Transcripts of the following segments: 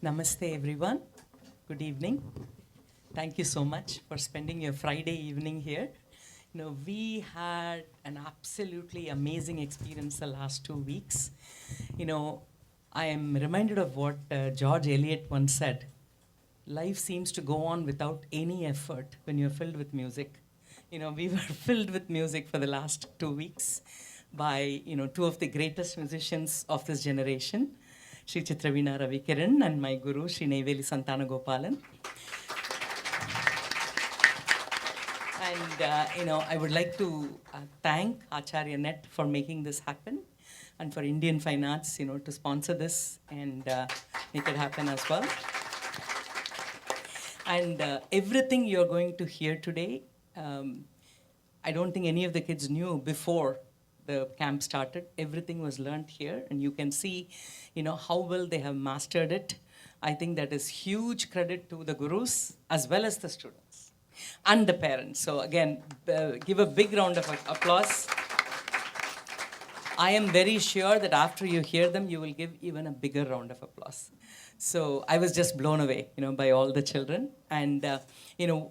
Namaste, everyone. Good evening. Thank you so much for spending your Friday evening here. We had an absolutely amazing experience the last 2 weeks. I am reminded of what George Eliot once said. Life seems to go on without any effort when you're filled with music. We were filled with music for the last 2 weeks by, two of the greatest musicians of this generation, Sri Chitravina Ravikiran and my guru, Sri Neyveli Santana Gopalan. And, I would like to thank Acharyanet for making this happen and for Indian Fine Arts, to sponsor this and make it happen as well. And everything you're going to hear today, I don't think any of the kids knew before the camp started. Everything was learned here, and you can see, how well they have mastered it. I think that is huge credit to the gurus as well as the students and the parents. So again, give a big round of applause. I am very sure that after you hear them, you will give even a bigger round of applause. So I was just blown away, by all the children. And,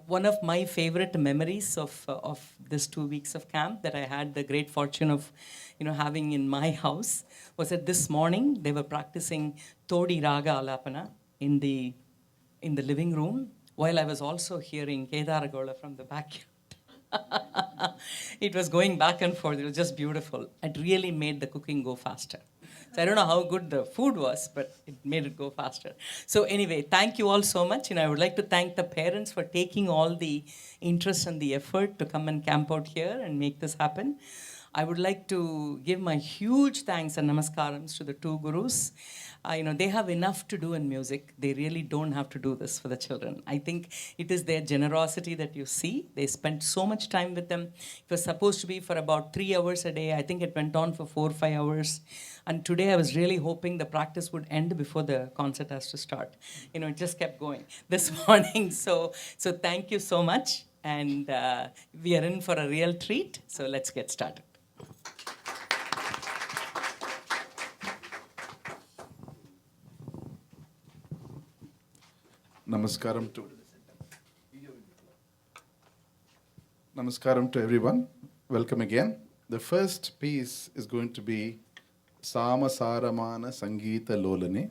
one of my favorite memories of this 2 weeks of camp that I had the great fortune of, having in my house was that this morning they were practicing Todi Raga Alapana in the living room while I was also hearing Kedaragola from the backyard. It was going back and forth. It was just beautiful. It really made the cooking go faster. So I don't know how good the food was, but it made it go faster. So anyway, thank you all so much. I would like to thank the parents for taking all the interest and the effort to come and camp out here and make this happen. I would like to give my huge thanks and namaskarams to the two gurus. They have enough to do in music. They really don't have to do this for the children. I think it is their generosity that you see. They spent so much time with them. It was supposed to be for about 3 hours a day. I think it went on for 4 or 5 hours. And today I was really hoping the practice would end before the concert has to start. It just kept going this morning. So thank you so much. And we are in for a real treat. So let's get started. Namaskaram to everyone. Welcome again. The first piece is going to be Sama Saramana Sangeeta Lolane,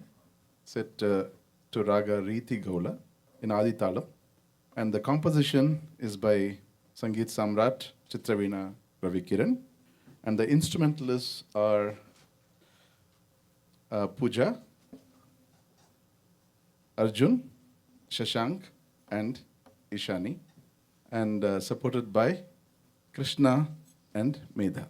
set to raga Riti Gaula in Adi Talam. And the composition is by Sangeet Samrat Chitravina Ravikiran. And the instrumentalists are Pooja, Arjun, Shashank and Ishani, and supported by Krishna and Medha.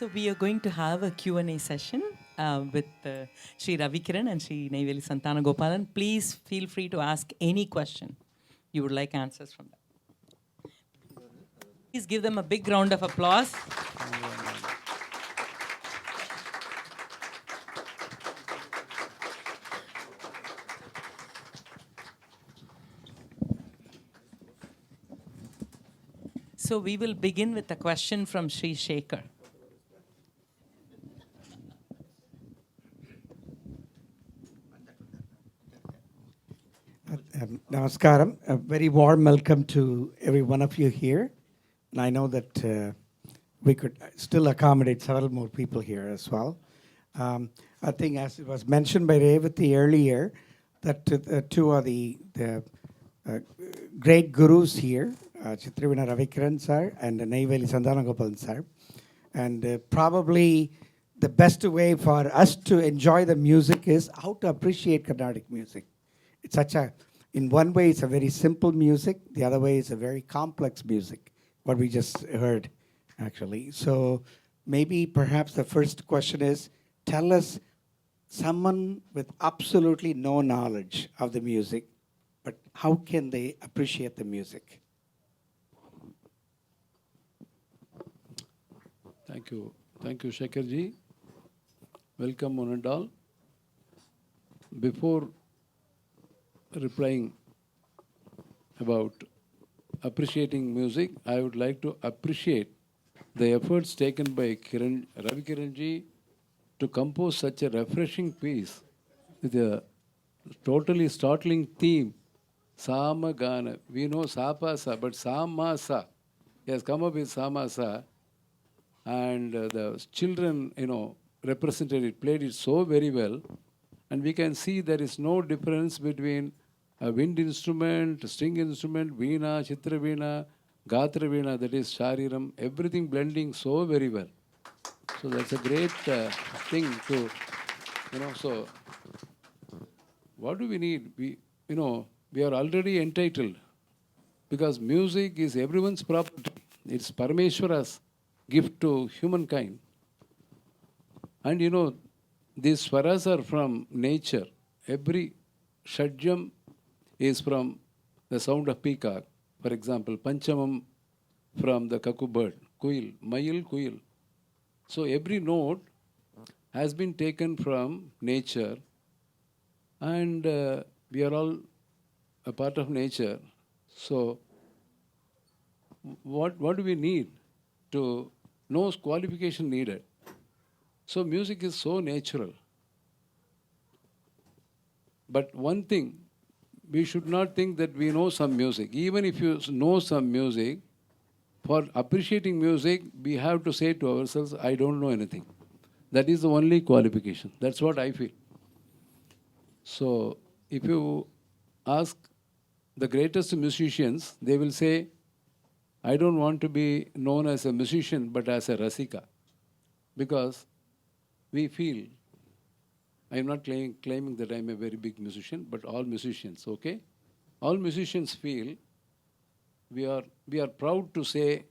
So we are going to have a Q&A session with Sri Ravi Kiran and Sri Neyveli Santana Gopalan. Please feel free to ask any question you would like answers from them. Please give them a big round of applause. So we will begin with a question from Sri Shekhar. Namaskaram. A very warm welcome to every one of you here. And I know that we could still accommodate several more people here as well. I think as it was mentioned by Revati earlier, that two are the great gurus here, Chitrivina Ravikiran sir and Neyveli Sandana Gopalan sir. And probably the best way for us to enjoy the music is how to appreciate Carnatic music. It's in one way, it's a very simple music. The other way, it's a very complex music, what we just heard, actually. So maybe perhaps the first question is, tell us someone with absolutely no knowledge of the music, but how can they appreciate the music? Thank you. Thank you, Shekharji. Welcome, one and all. Before replying about appreciating music, I would like to appreciate the efforts taken by Ravi Kiranji to compose such a refreshing piece with a totally startling theme, Sama Gana. We know Sapa Sa, but Sama Sa. He has come up with Sama Sa, and the children, represented it, played it so very well. And we can see there is no difference between a wind instrument, string instrument, veena, chitra veena, gatra veena, that is shariram, everything blending so very well. So that's a great thing to, so what do we need? We are already entitled because music is everyone's property. It's Parameshwara's gift to humankind. And these swaras are from nature. Every shadjam is from the sound of peacock. For example, Panchamam from the cuckoo bird, kuil, mayil, kuil. So every note has been taken from nature, and we are all a part of nature. So what do we need? To no qualification needed. So music is so natural. But one thing, we should not think that we know some music. Even if you know some music, for appreciating music, we have to say to ourselves, I don't know anything. That is the only qualification. That's what I feel. So if you ask the greatest musicians, they will say, I don't want to be known as a musician, but as a rasika. Because we feel, I'm not claiming that I'm a very big musician, but all musicians, okay? All musicians feel we are proud to say,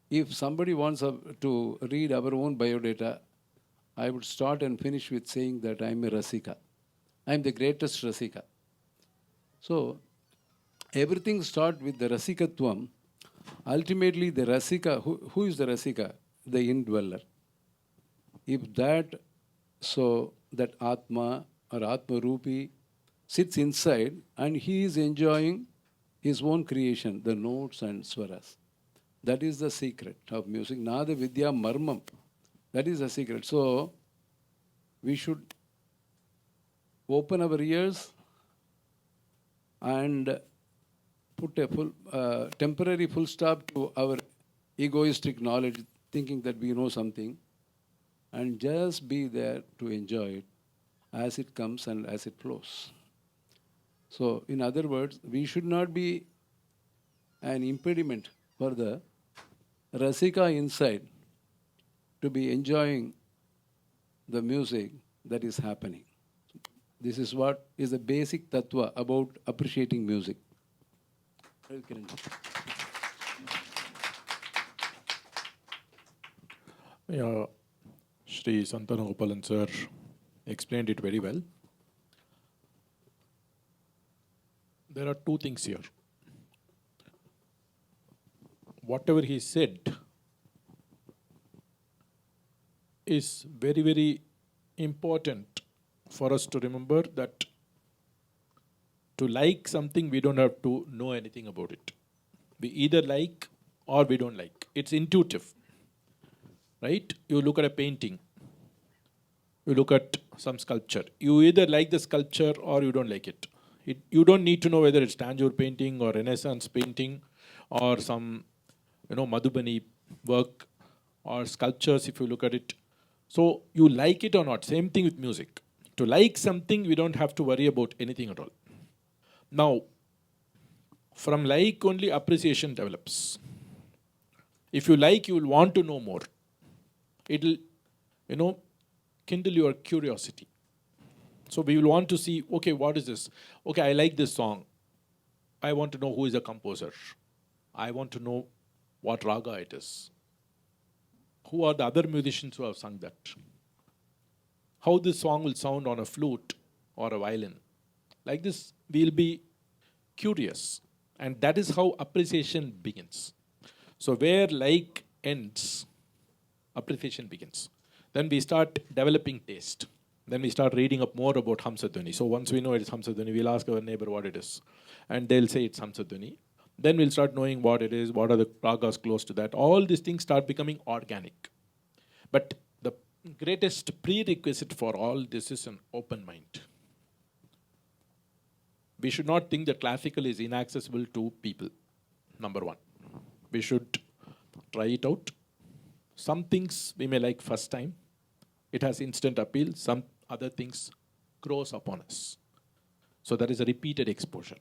if somebody wants to read our own biodata, I would start and finish with saying that I'm a rasika. I'm the greatest rasika. So everything starts with the rasikatvam. Ultimately, the rasika, who is the rasika? The indweller. If that Atma or Atma Rupi sits inside and he is enjoying his own creation, the notes and swaras. That is the secret of music. Nada Vidya Marmam. That is the secret. So we should open our ears and put a temporary full stop to our egoistic knowledge, thinking that we know something, and just be there to enjoy it as it comes and as it flows. So, in other words, we should not be an impediment for the rasika inside to be enjoying the music that is happening. This is what is the basic tattva about appreciating music. Yeah, Shri Santanagopalan sir explained it very well. There are two things here. Whatever he said is very, very important for us to remember that to like something, we don't have to know anything about it. We either like or we don't like. It's intuitive, right? You look at a painting, you look at some sculpture. You either like the sculpture or you don't like it. You don't need to know whether it's Tanjore painting or Renaissance painting or some, Madhubani work or sculptures if you look at it. So you like it or not. Same thing with music. To like something, we don't have to worry about anything at all. Now, from like only appreciation develops. If you like, you will want to know more. It'll, kindle your curiosity. So we will want to see, okay, what is this? Okay, I like this song. I want to know who is the composer. I want to know what raga it is. Who are the other musicians who have sung that? How this song will sound on a flute or a violin. Like this, we'll be curious. And that is how appreciation begins. So where like ends, appreciation begins. Then we start developing taste. Then we start reading up more about Hamsadhwani. So once we know it's Hamsadhwani, we'll ask our neighbor what it is. And they'll say it's Hamsadhwani. Then we'll start knowing what it is, what are the ragas close to that. All these things start becoming organic. But the greatest prerequisite for all this is an open mind. We should not think that classical is inaccessible to people, number one. We should try it out. Some things we may like first time. It has instant appeal. Some other things grows upon us. So there is a repeated exposure.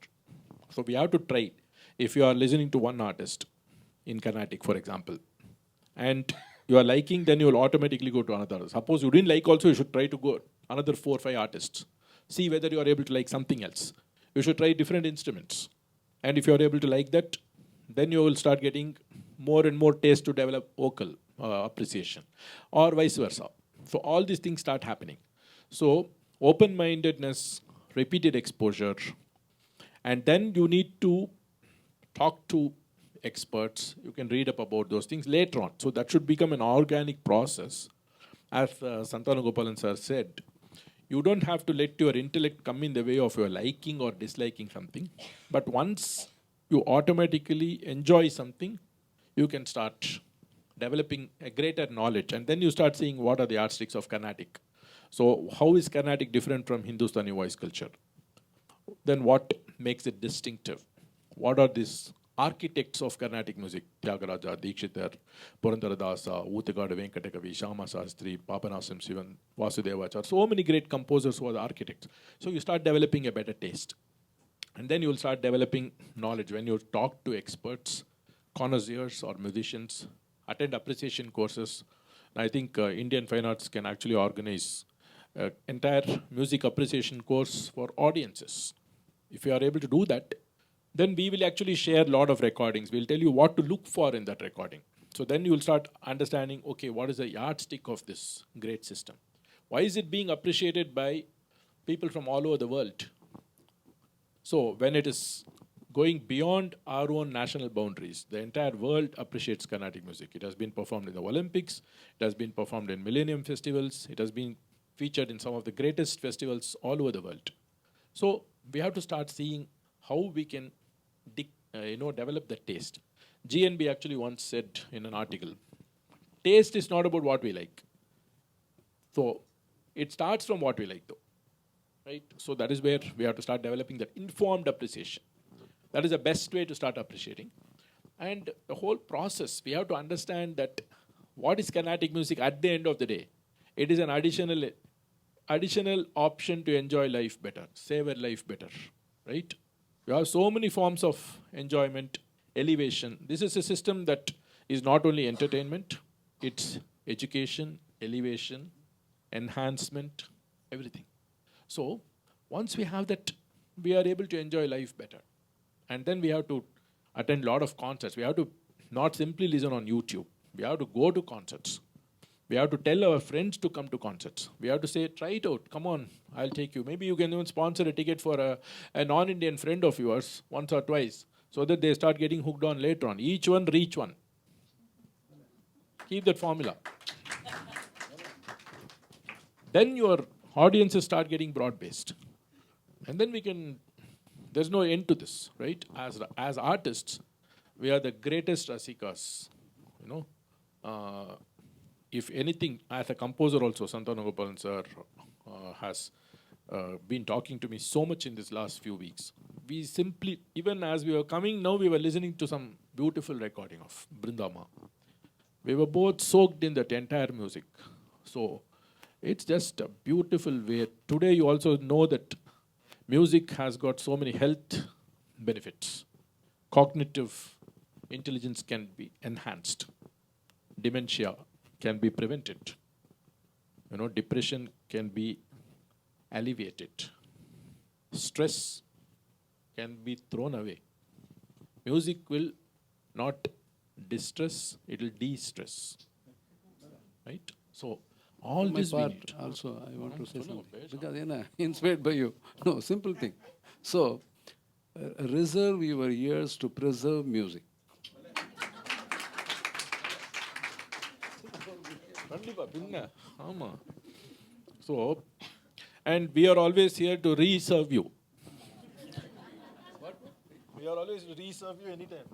So we have to try it. If you are listening to one artist in Carnatic, for example, and you are liking, then you will automatically go to another. Suppose you didn't like also, you should try to go another 4 or 5 artists. See whether you are able to like something else. You should try different instruments. And if you are able to like that, then you will start getting more and more taste to develop vocal appreciation, or vice versa. So all these things start happening. So open-mindedness, repeated exposure, and then you need to talk to experts. You can read up about those things later on. So that should become an organic process. As Santanagopalan sir said, you don't have to let your intellect come in the way of your liking or disliking something. But once you automatically enjoy something, you can start developing a greater knowledge. And then you start seeing what are the yardsticks of Carnatic. So how is Carnatic different from Hindustani voice culture? Then what makes it distinctive? What are these architects of Carnatic music? Tyagaraja, Dikshitar, Purandaradasa, Uthagada Venkatakavi, Shama Sastri, Papanasam Sivan, Vasudevacharya. So many great composers who are the architects. So you start developing a better taste. And then you'll start developing knowledge. When you talk to experts, connoisseurs or musicians, attend appreciation courses. I think Indian Fine Arts can actually organize entire music appreciation course for audiences. If you are able to do that, then we will actually share a lot of recordings. We'll tell you what to look for in that recording. So then you will start understanding, okay, what is the yardstick of this great system? Why is it being appreciated by people from all over the world? So when it is going beyond our own national boundaries, the entire world appreciates Carnatic music. It has been performed in the Olympics, it has been performed in Millennium Festivals, it has been featured in some of the greatest festivals all over the world. So we have to start seeing how we can develop the taste. GNB actually once said in an article, taste is not about what we like. So it starts from what we like though. Right? So that is where we have to start developing that informed appreciation. That is the best way to start appreciating. And the whole process, we have to understand that what is Carnatic music at the end of the day? It is an additional option to enjoy life better, savor life better, right? We have so many forms of enjoyment, elevation. This is a system that is not only entertainment, it's education, elevation, enhancement, everything. So once we have that, we are able to enjoy life better. And then we have to attend a lot of concerts. We have to not simply listen on YouTube. We have to go to concerts. We have to tell our friends to come to concerts. We have to say, try it out. Come on, I'll take you. Maybe you can even sponsor a ticket for a non-Indian friend of yours once or twice so that they start getting hooked on later on. Each one, reach one. Keep that formula. Then your audiences start getting broad-based. And then there's no end to this, right? As artists, we are the greatest rasikas, if anything, as a composer also, Santanu Gopalan sir has been talking to me so much in these last few weeks. We simply, even as we were coming now, we were listening to some beautiful recording of Brindama. We were both soaked in that entire music. So it's just a beautiful way. Today you also know that music has got so many health benefits. Cognitive intelligence can be enhanced. Dementia can be prevented. Depression can be alleviated. Stress can be thrown away. Music will not distress, it will de-stress. Right? So all My this we part need. also, I want to say something. Because, inspired by you. No, simple thing. So, reserve your ears to preserve music. So, and we are always here to re-serve you. What? We are always to re-serve you anytime.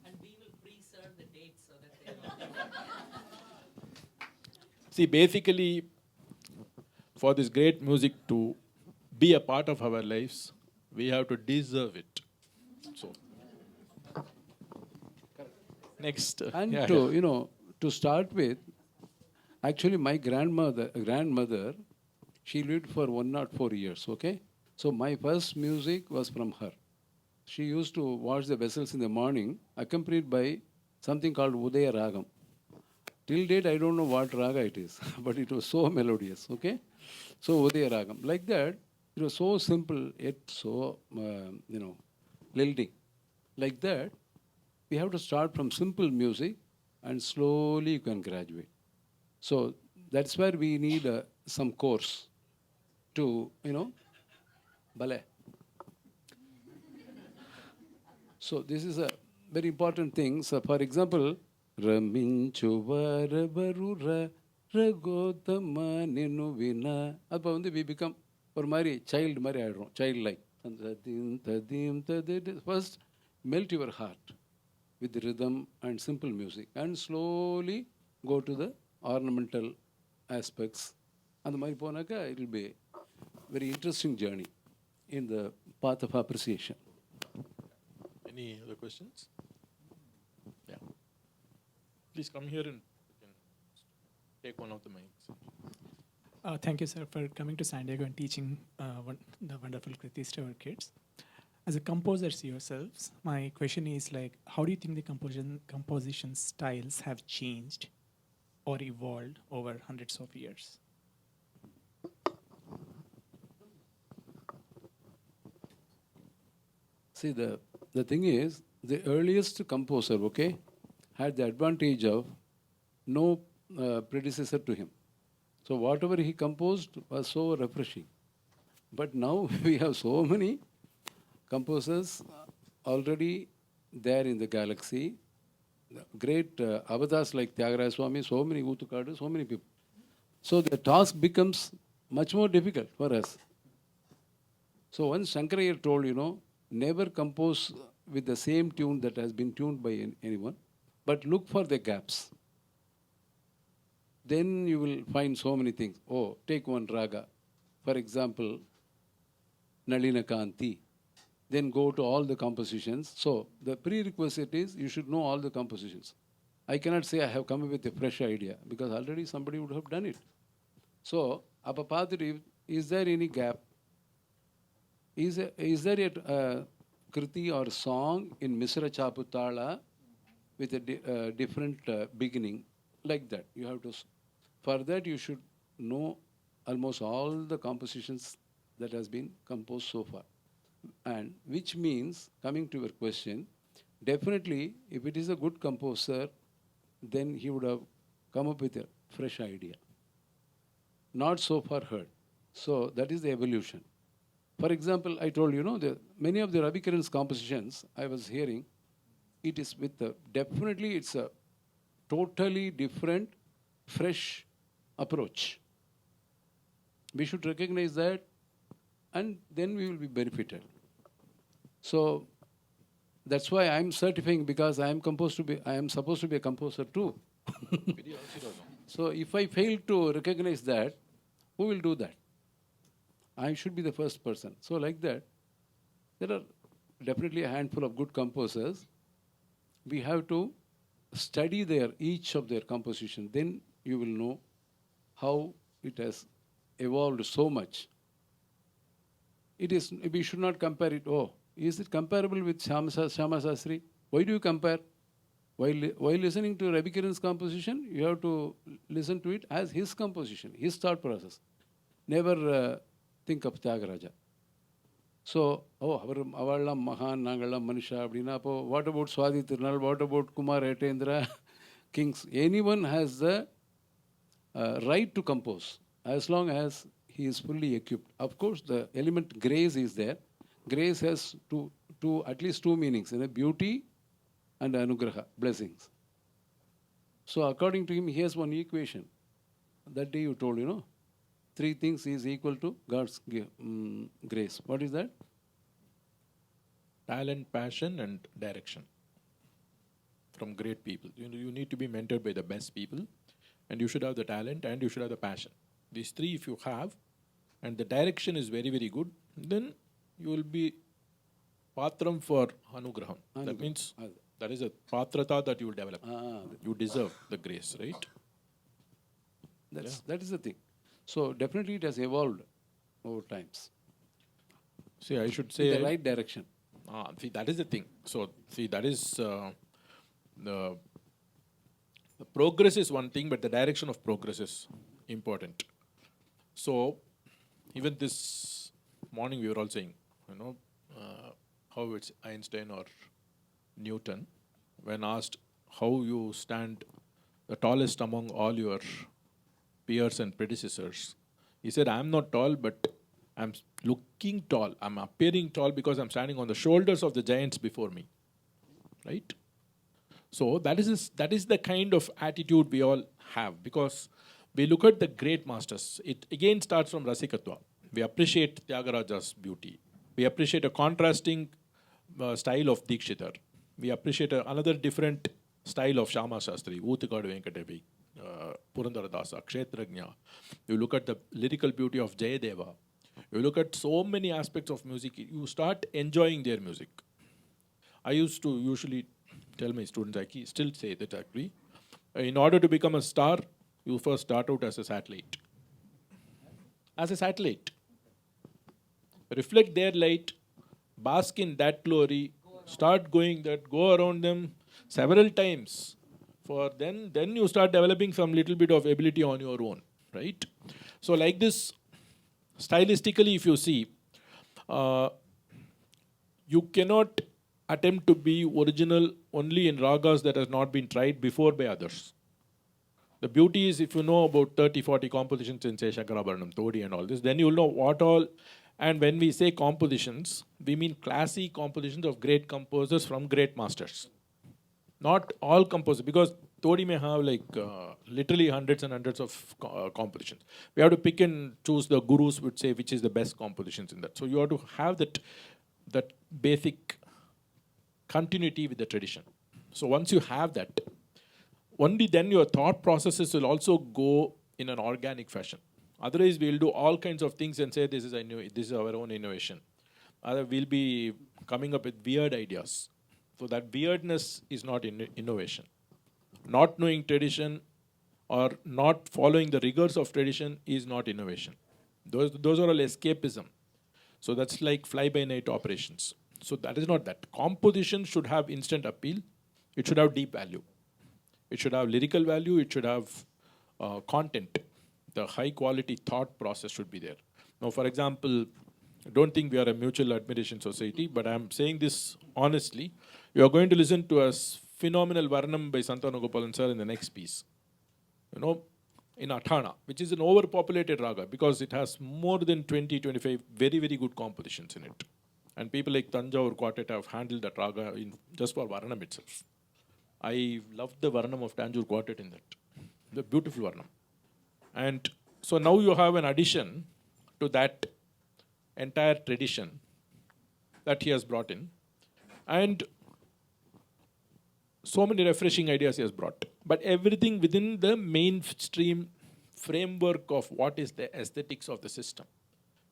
And we will pre-serve the dates so that they know. See, basically, for this great music to be a part of our lives, we have to deserve it. So, next. And to start with, actually my grandmother, she lived for 104 years, okay? So my first music was from her. She used to wash the vessels in the morning, accompanied by something called Udaya Ragam. Till date, I don't know what raga it is, but it was so melodious, okay? So Udaya Ragam. Like that, it was so simple, yet so, lilting. Like that, we have to start from simple music and slowly you can graduate. So that's where we need some course to, ballet. So this is a very important thing. So for example, Raminchu Varavarura Ragotama Ninuvina. Appa we become or Mari child childlike. First, melt your heart with the rhythm and simple music and slowly go to the ornamental aspects. And the Mariponaka, it will be a very interesting journey in the path of appreciation. Any other questions? Yeah. Please come here and you can take one of the mics. Thank you, sir, for coming to San Diego and teaching the wonderful Kritis to our kids. As a composers yourselves, my question is like, how do you think the composition styles have changed or evolved over hundreds of years? See, the thing is, the earliest composer, okay, had the advantage of no predecessor to him. So whatever he composed was so refreshing. But now we have so many composers already there in the galaxy. Great avatars like Tyagaraja Swami, so many Utukadu, so many people. So the task becomes much more difficult for us. So once Shankaraya told, never compose with the same tune that has been tuned by anyone, but look for the gaps. Then you will find so many things. Oh, take one raga. For example, Nalina Kanti. Then go to all the compositions. So the prerequisite is you should know all the compositions. I cannot say I have come up with a fresh idea because already somebody would have done it. So, Apapadri, is there any gap? Is there a kriti or song in Misra Chaputala with a different beginning? Like that. You have to. For that, you should know almost all the compositions that has been composed so far. And which means, coming to your question, definitely, if it is a good composer, then he would have come up with a fresh idea. Not so far heard. So that is the evolution. For example, I told many of the Ravi Kiran's compositions I was hearing, it is with definitely it's a totally different, fresh approach. We should recognize that, and then we will be benefited. So that's why I'm certifying, because I am supposed to be a composer too. So if I fail to recognize that, who will do that? I should be the first person. So like that, there are definitely a handful of good composers. We have to study each of their composition. Then you will know how it has evolved so much. We should not compare it. Oh, is it comparable with Shama Sastri? Why do you compare? While listening to Ravi Kiran's composition, you have to listen to it as his composition, his thought process. Never think of Tyagaraja. So, Avallam Mahan, Nangalam Manisha, Abdina, what about Swadi Tirunal? What about Kumar Etendra? Kings. Anyone has the right to compose as long as he is fully equipped. Of course, the element grace is there. Grace has at least two meanings, beauty and anugraha, blessings. So according to him, he has one equation. That day you told, three things is equal to God's grace. What is that? Talent, passion, and direction from great people. You need to be mentored by the best people, and you should have the talent and you should have the passion. These three, if you have, and the direction is very, very good, then you will be patram for anugraham. That means that is a patrata that you will develop. You deserve the grace, right? That is the thing. So definitely it has evolved over times. See, I should say in the right direction. See, that is the thing. So, see, that is the progress is one thing, but the direction of progress is important. So, even this morning we were all saying, how it's Einstein or Newton, when asked how you stand the tallest among all your peers and predecessors, he said, I'm not tall, but I'm looking tall. I'm appearing tall because I'm standing on the shoulders of the giants before me. Right? So that is the kind of attitude we all have, because we look at the great masters. It again starts from Rasikatva. We appreciate Tyagaraja's beauty. We appreciate a contrasting style of Dikshitar. We appreciate another different style of Shama Shastri, Uthikadu Venkatevi, Purandaradasa, Kshetrajna. You look at the lyrical beauty of Jayadeva. You look at so many aspects of music, you start enjoying their music. I used to usually tell my students, I still say that actually, in order to become a star, you first start out as a satellite. as a satellite. Reflect their light, bask in that glory, start going that, go around them several times. For then you start developing some little bit of ability on your own, right? So like this, stylistically, if you see, uh, you cannot attempt to be original only in ragas that has not been tried before by others. The beauty is if you know about 30, 40 compositions in say Shankarabaranam, Todi and all this, then you'll know what all, and when we say compositions, we mean classic compositions of great composers from great masters. Not all composers, because Todi may have like literally hundreds and hundreds of compositions. We have to pick and choose. The gurus would say which is the best compositions in that. So you have to have that basic continuity with the tradition. So once you have that, only then your thought processes will also go in an organic fashion. Otherwise, we'll do all kinds of things and say this is our own innovation. Other we'll be coming up with weird ideas. So that weirdness is not innovation. Not knowing tradition or not following the rigors of tradition is not innovation. Those are all escapism. So that's like fly-by-night operations. So that is not that. Composition should have instant appeal. It should have deep value. It should have lyrical value. It should have content. The high-quality thought process should be there. Now, for example, I don't think we are a mutual admiration society, but I'm saying this honestly. You are going to listen to a phenomenal Varnam by Santanu sir in the next piece. You know, in Athana, which is an overpopulated raga because it has more than 20, 25 very, very good compositions in it. And people like Tanjore Quartet have handled that raga just for Varnam itself. I love the Varnam of Tanjore Quartet in that. The beautiful Varnam. And so now you have an addition to that entire tradition that he has brought in. And so many refreshing ideas he has brought. But everything within the mainstream framework of what is the aesthetics of the system.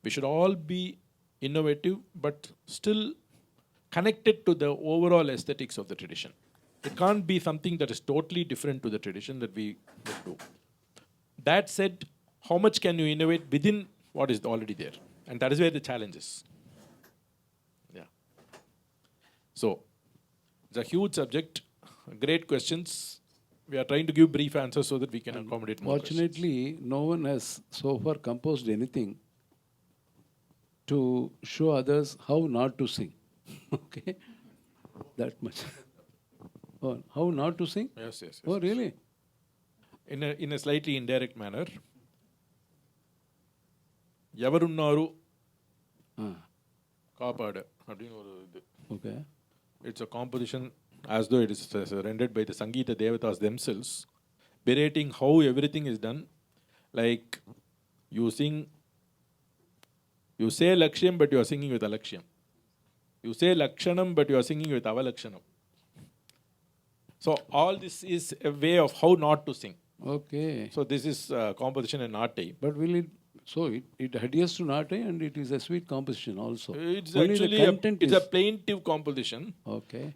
We should all be innovative, but still connected to the overall aesthetics of the tradition. It can't be something that is totally different to the tradition that we do. That said, how much can you innovate within what is already there? And that is where the challenge is. Yeah. So, it's a huge subject, great questions. We are trying to give brief answers so that we can accommodate more questions. Fortunately, no one has so far composed anything to show others how not to sing. Okay? That much. Oh, how not to sing? Yes, yes, yes. Oh, really? In a slightly indirect manner, Yavarunnaru Kapada. Okay. It's a composition as though it is rendered by the Sangeeta Devatas themselves, berating how everything is done. Like you say Lakshyam, but you are singing with Alakshyam. You say Lakshanam, but you are singing with Avalakshanam. So all this is a way of how not to sing. Okay. So this is composition in Nati. But will it, so it adheres to Nate and it is a sweet composition also. It's Only the actually content it's is, a plaintive composition. okay.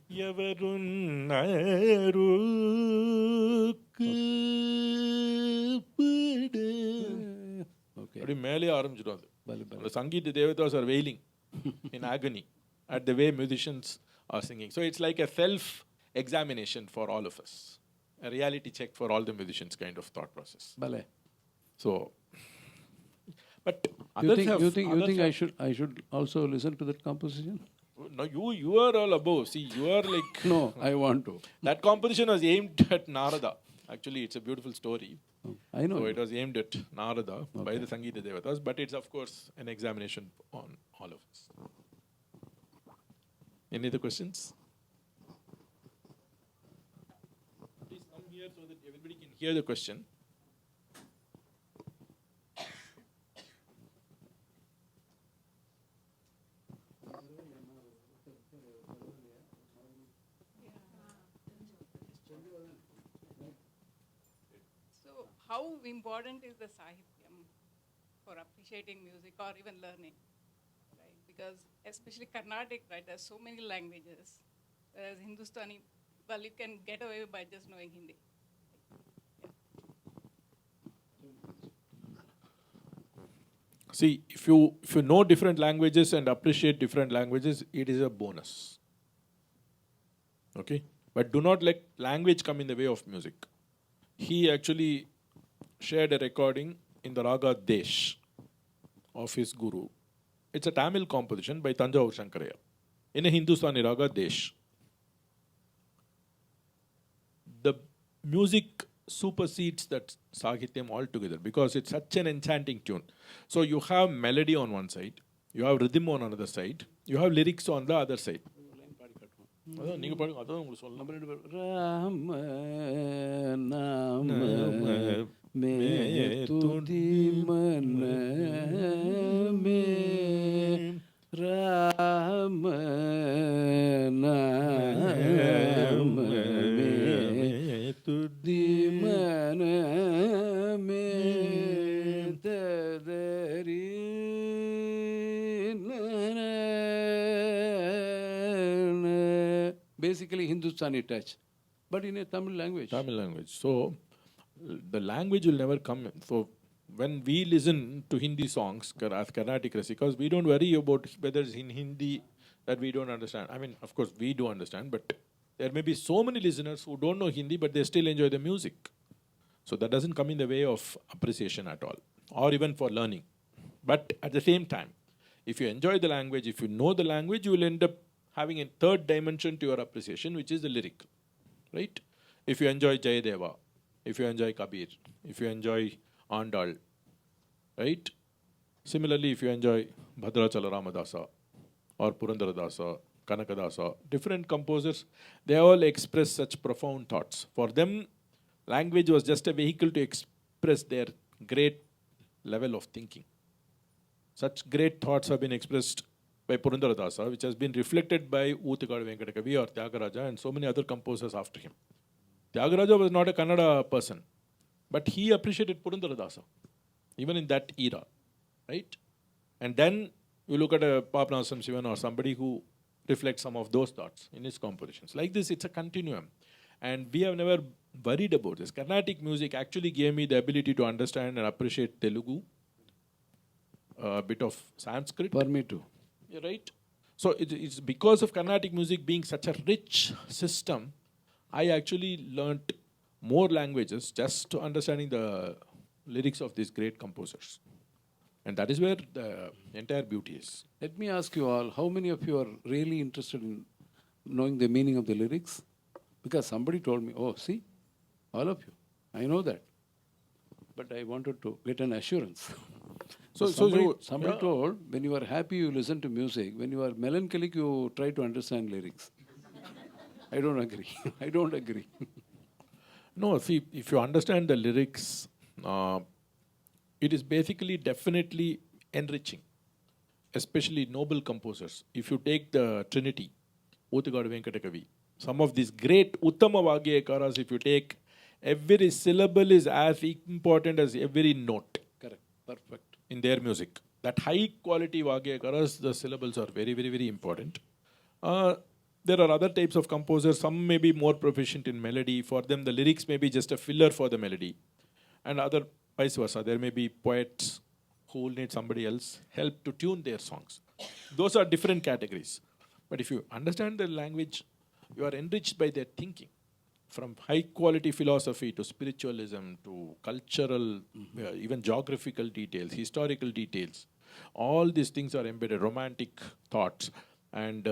Okay. அப்படி மேலே ஆரம்பிச்சிடும் அது. Bale, bale. The Sangeeta Devatas are wailing in agony at the way musicians are singing. So it's like a self-examination for all of us. A reality check for all the musicians kind of thought process. Bale. So, but You others think, have... you think, you others think have- I should also listen to that composition? No, you are all above. See, you are like... No, I want to. That composition was aimed at Narada. Actually, it's a beautiful story. I know. So it was aimed at Narada by the Sangeeta Devatas, but it's of course an examination on all of us. Any other questions? Please come here so that everybody can hear the question. So, how important is the Sahityam for appreciating music or even learning? Right? Because especially Carnatic, right, there's so many languages. Whereas Hindustani, well, you can get away by just knowing Hindi. See, if you know different languages and appreciate different languages, it is a bonus. Okay? But do not let language come in the way of music. He actually shared a recording in the raga Desh of his guru. It's a Tamil composition by Tanjavur Shankaraya in a Hindustani raga Desh. The music supersedes that Sahityam altogether because it's such an enchanting tune. So you have melody on one side, you have rhythm on another side, you have lyrics on the other side. அதான் நீங்க பாடுங்க, அதான் உங்களுக்கு சொல்லலாம். நம்ம ரெண்டு பேரும் ராம நாம மே துதி மனமே ராம நாம மே துதி மனமே ததரி basically Hindustani touch, but in a Tamil language. Tamil language. So the language will never come. So when we listen to Hindi songs as Carnatic Rasikas, we don't worry about whether it's in Hindi that we don't understand. I mean, of course, we do understand, but there may be so many listeners who don't know Hindi, but they still enjoy the music. So that doesn't come in the way of appreciation at all, or even for learning. But at the same time, if you enjoy the language, if you know the language, you will end up having a third dimension to your appreciation, which is the lyric, right? If you enjoy Jayadeva, if you enjoy Kabir, if you enjoy Andal, right? Similarly, if you enjoy Bhadrachala Ramadasa or Purandaradasa, Kanakadasa, different composers, they all express such profound thoughts. For them, language was just a vehicle to express their great level of thinking. Such great thoughts have been expressed by Purandaradasa, which has been reflected by Oothigadu Venkatakavi or Tyagaraja and so many other composers after him. Tyagaraja was not a Kannada person, but he appreciated Purandaradasa, even in that era, right? And then you look at a Papanasam Sivan or somebody who reflects some of those thoughts in his compositions. Like this, it's a continuum. And we have never worried about this. Carnatic music actually gave me the ability to understand and appreciate Telugu, a bit of Sanskrit. For me too. Yeah, right? So it's because of Carnatic music being such a rich system, I actually learnt more languages just to understanding the lyrics of these great composers. And that is where the entire beauty is. Let me ask you all, how many of you are really interested in knowing the meaning of the lyrics? Because somebody told me, oh, see, all of you, I know that. But I wanted to get an assurance. Somebody told, when you are happy, you listen to music. When you are melancholic, you try to understand lyrics. I don't agree. I don't agree. No, see, if you understand the lyrics, it is basically definitely enriching, especially noble composers. If you take the Trinity, Oothigadu Venkatakavi, some of these great Uttama Vagyakaras, if you take, every syllable is as important as every note. Correct. Perfect. In their music. That high quality Vagyakaras, the syllables are very, very, very important. There are other types of composers. Some may be more proficient in melody. For them, the lyrics may be just a filler for the melody. And other vice versa. There may be poets who will need somebody else help to tune their songs. Those are different categories. But if you understand the language, you are enriched by their thinking. From high quality philosophy to spiritualism to cultural, even geographical details, historical details. All these things are embedded, romantic thoughts and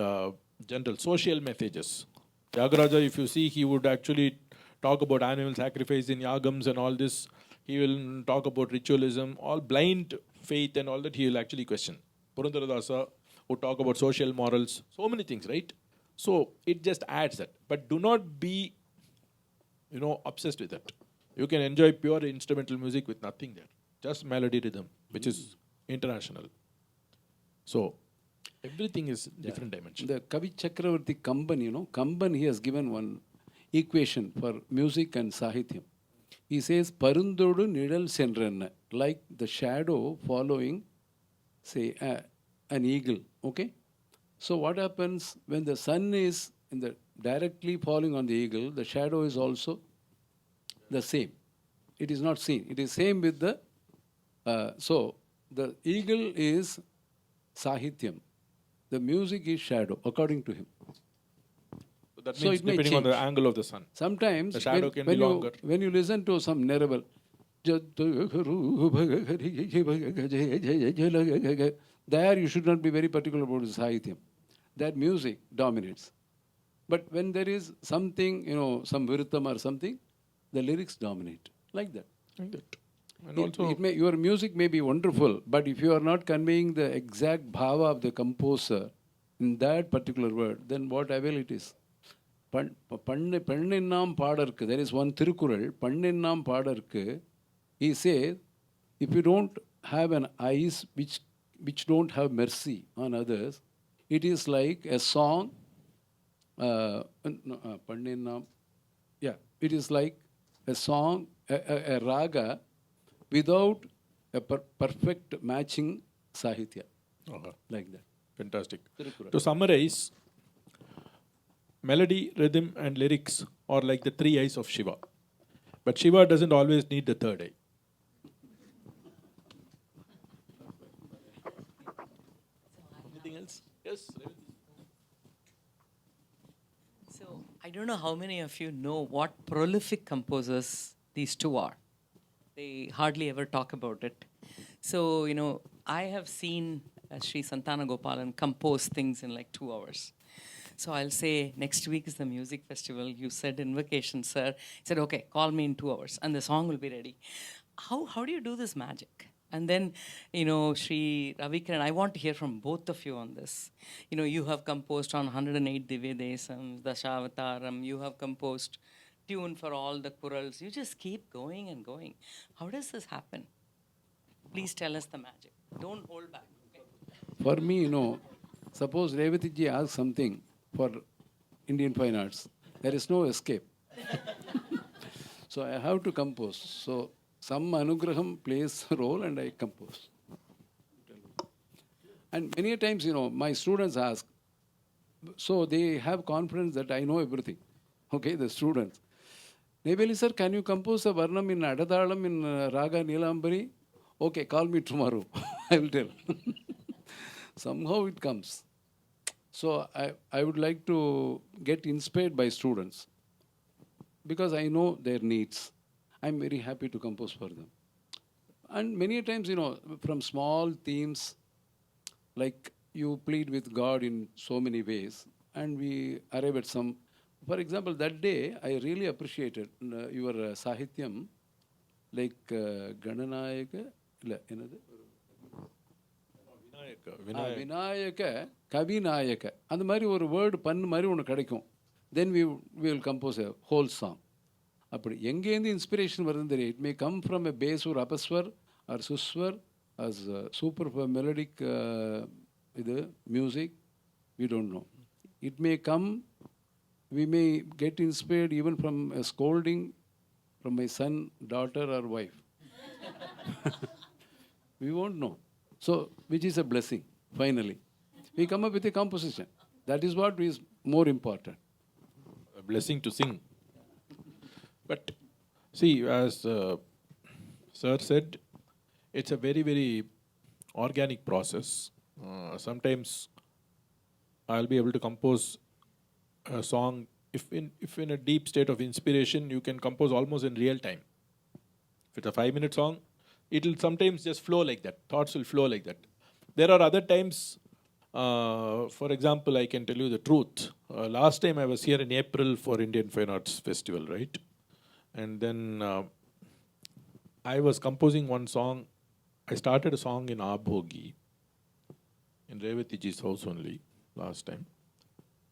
general social messages. Tyagaraja, if you see, he would actually talk about animal sacrifice in yagams and all this. He will talk about ritualism, all blind faith and all that he will actually question. Purandaradasa would talk about social morals, so many things, right? So it just adds that. But do not be obsessed with that. You can enjoy pure instrumental music with nothing there. Just melody rhythm, which is international. So everything is different dimension. The Kavi Chakravarti Kamban, Kamban, he has given one equation for music and Sahityam. He says, Parundodu Nidal Senranna, like the shadow following, say, an eagle. Okay? So what happens when the sun is directly falling on the eagle, the shadow is also the same. It is not seen. It is same with the, so The eagle is Sahityam. The music is shadow, according to him. So that So means it may depending on the change. angle of the sun. Sometimes The shadow can be longer. when you listen to some Nerval, there you should not be very particular about the Sahityam. That music dominates. But when there is something, some Viritam or something, the lyrics dominate. Like that. Like that. And also, Your music may be wonderful, but if you are not conveying the exact bhava of the composer in that particular word, then what avail it is? Panninnam padarku. There is one Tirukural, Panninnam padarku. He says, if you don't have an eyes which don't have mercy on others, it is like a song. Panninnam. Yeah, it is like a song, a raga, without a perfect matching sahitya. Like that. fantastic. Tirukkural. To summarize, melody, rhythm, and lyrics are like the three eyes of Shiva. But Shiva doesn't always need the third eye. Anything else? Yes. So I don't know how many of you know what prolific composers these two are. They hardly ever talk about it. So, I have seen Sri Santana Gopalan compose things in like 2 hours. So I'll say, next week is the music festival. You said invocation, sir. He said, okay, call me in 2 hours and the song will be ready. How do you do this magic? And then, Sri Ravikran, I want to hear from both of you on this. You have composed on 108 Divya Desams, Dashavataram. You have composed tune for all the chorals. You just keep going and going. How does this happen? Please tell us the magic. Don't hold back. Okay? For me, suppose Revati ji asks something for Indian fine arts, there is no escape. So I have to compose. So some anugraham plays a role and I compose. And many a times, my students ask, so they have confidence that I know everything. Okay, the students. Neveli sir, can you compose a Varnam in Adadalam in Raga Nilambari? Okay, call me tomorrow. I will tell. Somehow it comes. So I would like to get inspired by students because I know their needs. I'm very happy to compose for them. And many times, from small themes, like you plead with God in so many ways, and we arrive at some. For example, that day, I really appreciated your Sahityam, like Gananayaka, Vinayaka, Kavinayaka. And the Mari or word pan Mari on a then we will compose a whole song. Again, the inspiration it may come from a bass or upaswar or suswar as super melodic music. We don't know. It may come. We may get inspired even from a scolding from my son, daughter, or wife. We won't know. So, which is a blessing, finally. We come up with a composition. That is what is more important. A blessing to sing. But see, as Sir said, it's a very, very organic process. Sometimes I'll be able to compose a song. If in a deep state of inspiration, you can compose almost in real time. If it's a 5-minute song, it'll sometimes just flow like that. Thoughts will flow like that. There are other times, for example, I can tell you the truth. Last time I was here in April for Indian Fine Arts Festival, right? And then I was composing one song. I started a song in Abhogi, in Revati ji's house only, last time.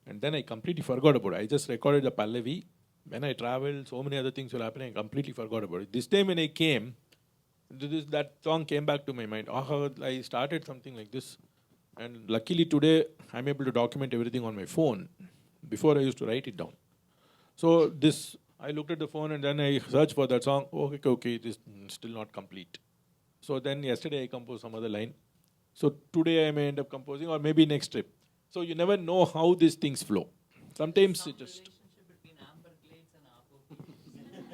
And then I completely forgot about it. I just recorded the Pallavi. When I traveled, so many other things were happening, I completely forgot about it. This time when I came, that song came back to my mind. I started something like this. And luckily today, I'm able to document everything on my phone. Before I used to write it down. So I looked at the phone and then I searched for that song. Okay, it is still not complete. So then yesterday I composed some other line. So today I may end up composing or maybe next trip. So you never know how these things flow. Sometimes it just...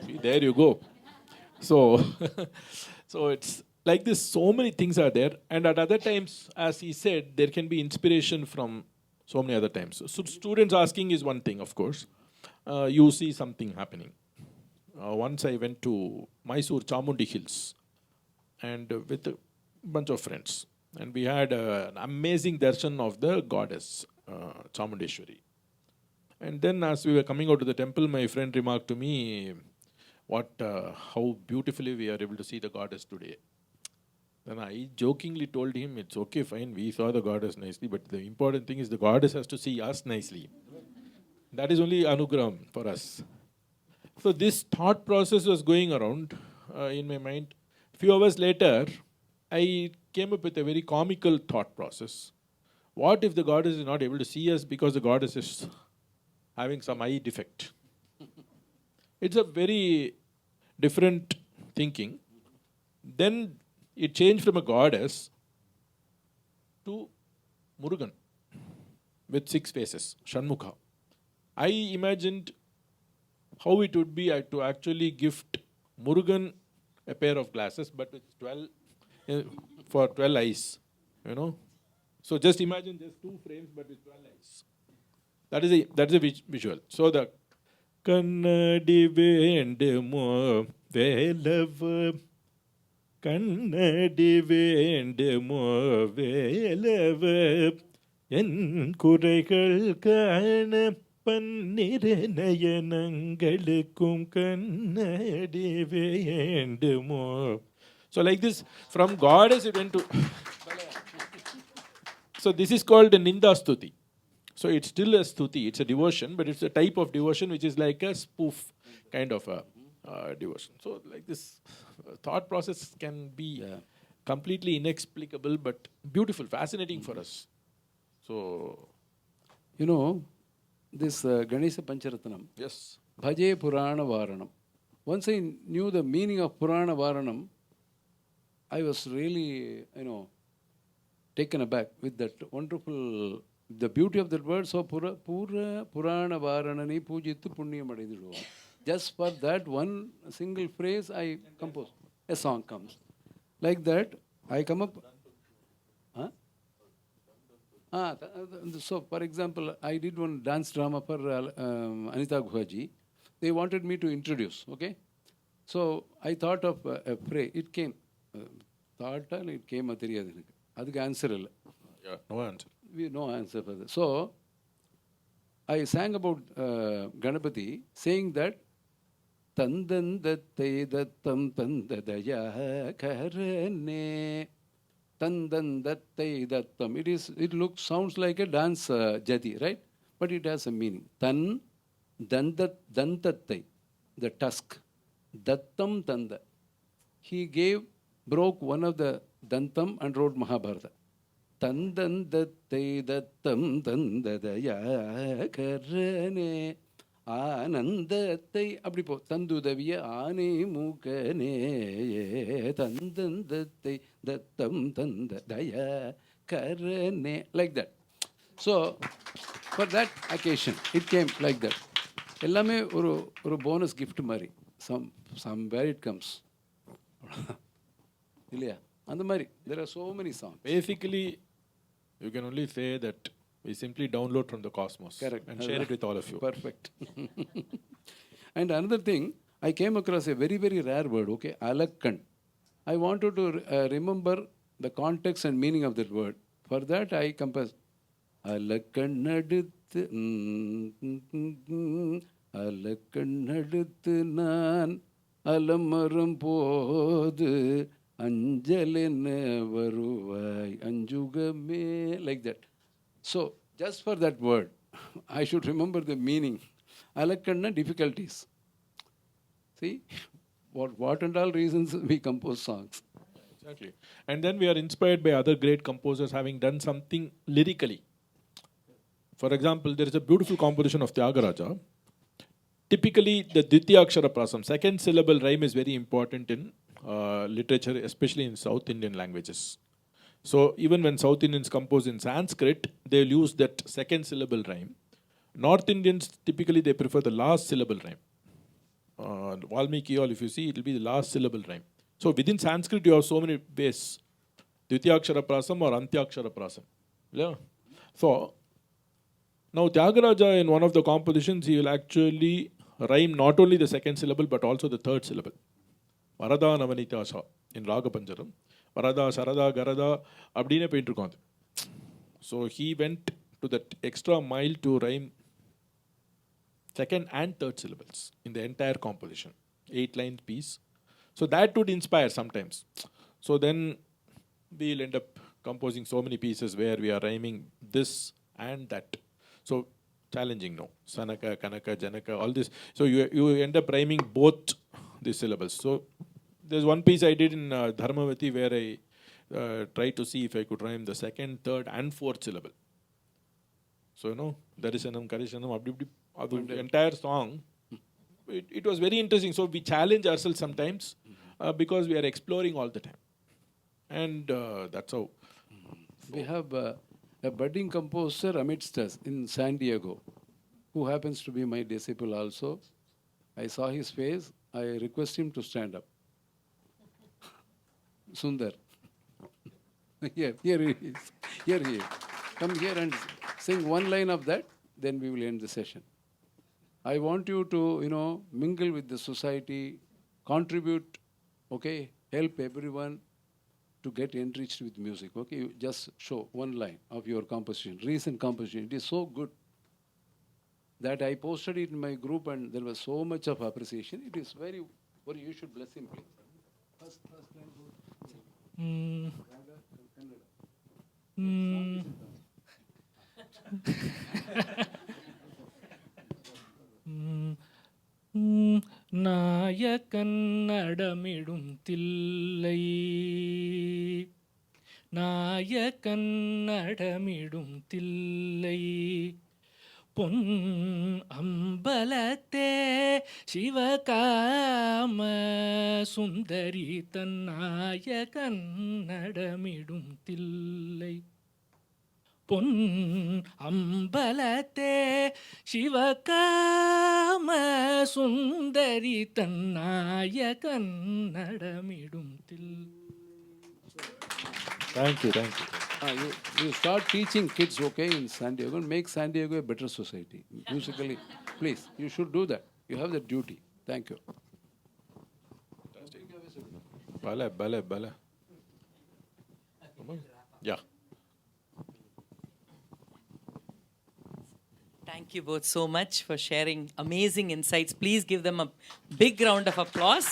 See, there you go. So, so it's like this, so many things are there. And at other times, as he said, there can be inspiration from so many other times. So students asking is one thing, of course. You see something happening. Once I went to Mysore Chamundi Hills and with a bunch of friends. And we had an amazing darshan of the goddess, Chamundeshwari. And then as we were coming out of the temple, my friend remarked to me, how beautifully we are able to see the goddess today. Then I jokingly told him, it's okay, fine, we saw the goddess nicely, but the important thing is the goddess has to see us nicely. That is only anugraham for us. So this thought process was going around in my mind. Few hours later, I came up with a very comical thought process. What if the goddess is not able to see us because the goddess is having some eye defect? It's a very different thinking. Then it changed from a goddess to Murugan with 6 faces, Shanmukha. I imagined how it would be to actually gift Murugan a pair of glasses, but with 12 for 12 eyes, you know. So just imagine just 2 frames, but with 12 eyes. That is a visual. So the Kannadi vendumo velava Kannadi vendumo velava en kureigal kana pannire nayanangalukum kannadi vendumo. So like this, from goddess it went to... So this is called a Ninda Stuti. So it's still a Stuti, it's a devotion, but it's a type of devotion which is like a spoof kind of a devotion. So like this thought process can be completely inexplicable, but beautiful, fascinating for us. So... You know, this Ganesha Pancharatnam, Yes. Bhaje Purana Varanam. Once I knew the meaning of Purana Varanam, I was really, taken aback with that wonderful, the beauty of that word. So, Purana Varanani Pujitu Punyam Adiduva. Just for that one single phrase, I compose. A song comes. Like that, I come up. Huh? So, for example, I did one dance drama for Anita Guhaji. They wanted me to introduce, okay? So, I thought of a phrase. It came. Thought and it came at the answer. Yeah, no answer. No answer for that. So, I sang about Ganapati, saying that Tandan Dattai Dattam Tandadaya Karane Tandan Dattai Dattam. Sounds like a dance jati, right? But it has a meaning. Tan Dantattai, the tusk. Dattam Tanda. He broke one of the Dantam and wrote Mahabharata. Tandandattai Dattam Tandadaya Karane Anandattai Abripo Tandudavya Ane Mukane Tandandattai Dattam Tandadaya Karane. Like that. So, for that occasion, it came like that. Ellame oru bonus gift mari. Somewhere it comes. There are so many songs. Basically, you can only say that we simply download from the cosmos. Correct. And share it with all of you. Perfect. And another thing, I came across a very, very rare word, okay? Alakkan. I wanted to remember the context and meaning of that word. For that, I composed Alakkan aduthu Alakkan aduthu naan alamaram podu Anjalena varuvai anjugame, like that. So, just for that word, I should remember the meaning. Alakkanna difficulties. See, what and all reasons we compose songs. Exactly. And then we are inspired by other great composers having done something lyrically. For example, there is a beautiful composition of Tyagaraja. Typically, the Ditya Akshara Prasam, second syllable rhyme is very important in literature, especially in South Indian languages. So even when South Indians compose in Sanskrit, they'll use that second syllable rhyme. North Indians, typically they prefer the last syllable rhyme. Valmiki, all if you see, it will be the last syllable rhyme. So within Sanskrit, you have so many ways. Dvityakshara prasam or Antyakshara prasam. Yeah. So, now Tyagaraja in one of the compositions, he will actually rhyme not only the second syllable but also the third syllable. Varada Navanitasa in Raga Panjaram. Varada, Sarada, Garada, Abdine Paintrukant. So he went to that extra mile to rhyme second and third syllables in the entire composition. 8-line piece. So that would inspire sometimes. So then we'll end up composing so many pieces where we are rhyming this and that. So challenging now. Sanaka, Kanaka, Janaka, all this. So you end up rhyming both the syllables. So there's one piece I did in Dharmavati where I tried to see if I could rhyme the second, third and fourth syllable. So Darishanam, Karishanam, the entire song, it was very interesting. So we challenge ourselves sometimes because we are exploring all the time. And that's how. We have a budding composer amidst us in San Diego, who happens to be my disciple also. I saw his face. I request him to stand up. Sundar. Here he is. Here he is. Come here and sing one line of that, then we will end the session. I want you to, mingle with the society, contribute, okay, help everyone to get enriched with music. Okay, you just show one line of your composition, recent composition. It is so good that I posted it in my group and there was so much of appreciation. It is very, you should bless him, please. First line. நாயகன் நடமிடும் தில்லை நாயகன் நடமிடும் தில்லை பொன் அம்பலத்தே சிவகாம சுந்தரி தன் நாயகன் நடமிடும் தில்லை பொன் அம்பலத்தே சிவகாம சுந்தரி தன் நாயகன் நடமிடும் Thillai. Thank you. You start teaching kids, okay, in San Diego, and make San Diego a better society. Musically, please, you should do that. You have that duty. Thank you. Bala. Yeah. Thank you both so much for sharing amazing insights. Please give them a big round of applause.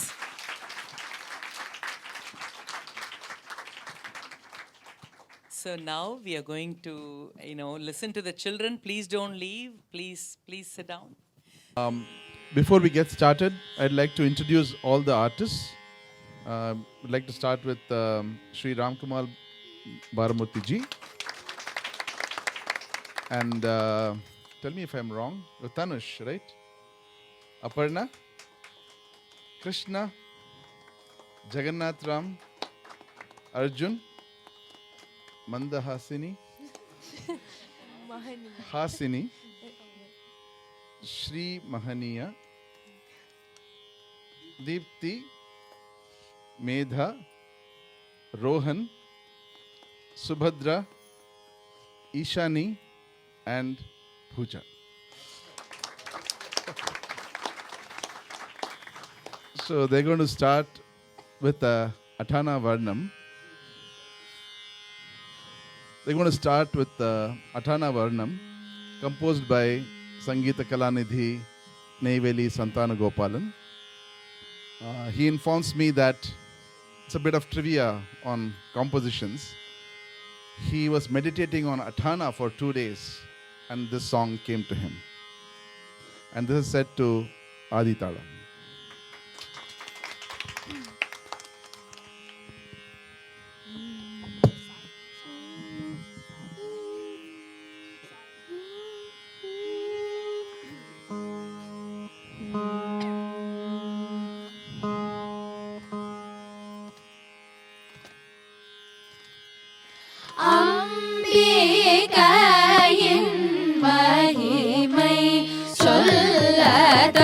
So now we are going to, listen to the children. Please don't leave. Please sit down. Before we get started, I'd like to introduce all the artists. I'd like to start with Sri Ramkumar Baramurthy ji. And tell me if I'm wrong. Tanush, right? Aparna, Krishna, Jagannath Ram, Arjun, Mandahasini, Hasini, Shri Mahaniya, Deepti, Medha, Rohan, Subhadra, Ishani, and Pooja. So they're going to start with Atana Varnam. They're going to start with Atana Varnam, composed by Sangeeta Kalanidhi Neyveli Santana Gopalan. He informs me that it's a bit of trivia on compositions. He was meditating on Atana for 2 days, and this song came to him. And this is set to Adi Talam. அம்பிகையின் மகிமை சொல்லதர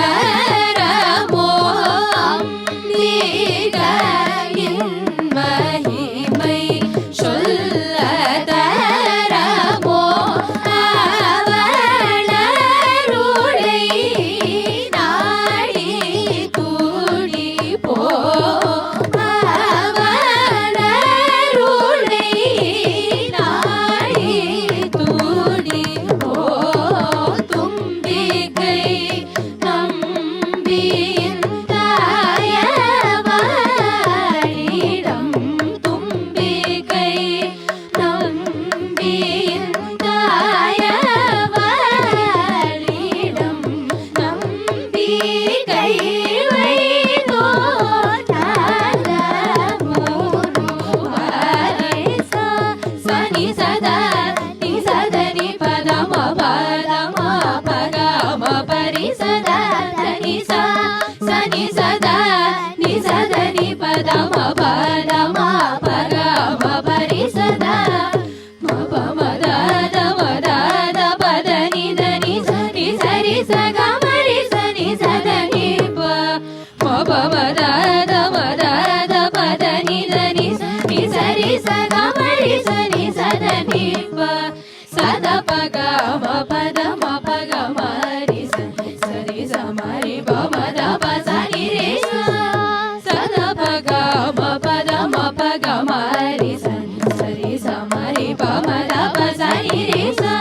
Sagamari Sani Sadani Pa Sada Pagama Padama Pagamari Sani Sari Samari Pamada Pasani Resa Sada Pagama Padama Pagamari Sani Sari Samari Pamada Pasani Resa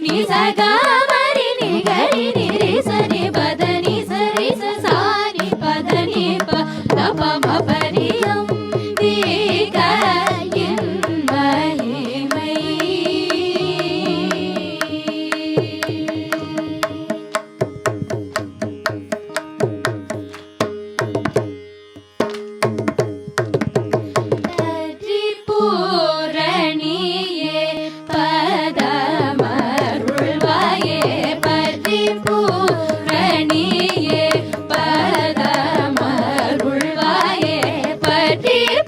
Nisagamari Nigari Nirisa Nibadani Sarisa Sani Padani Pa Dapama Pariyam Dikayin Mahimai Puraniye Padamarulvaye Puraniye Padamarulvaye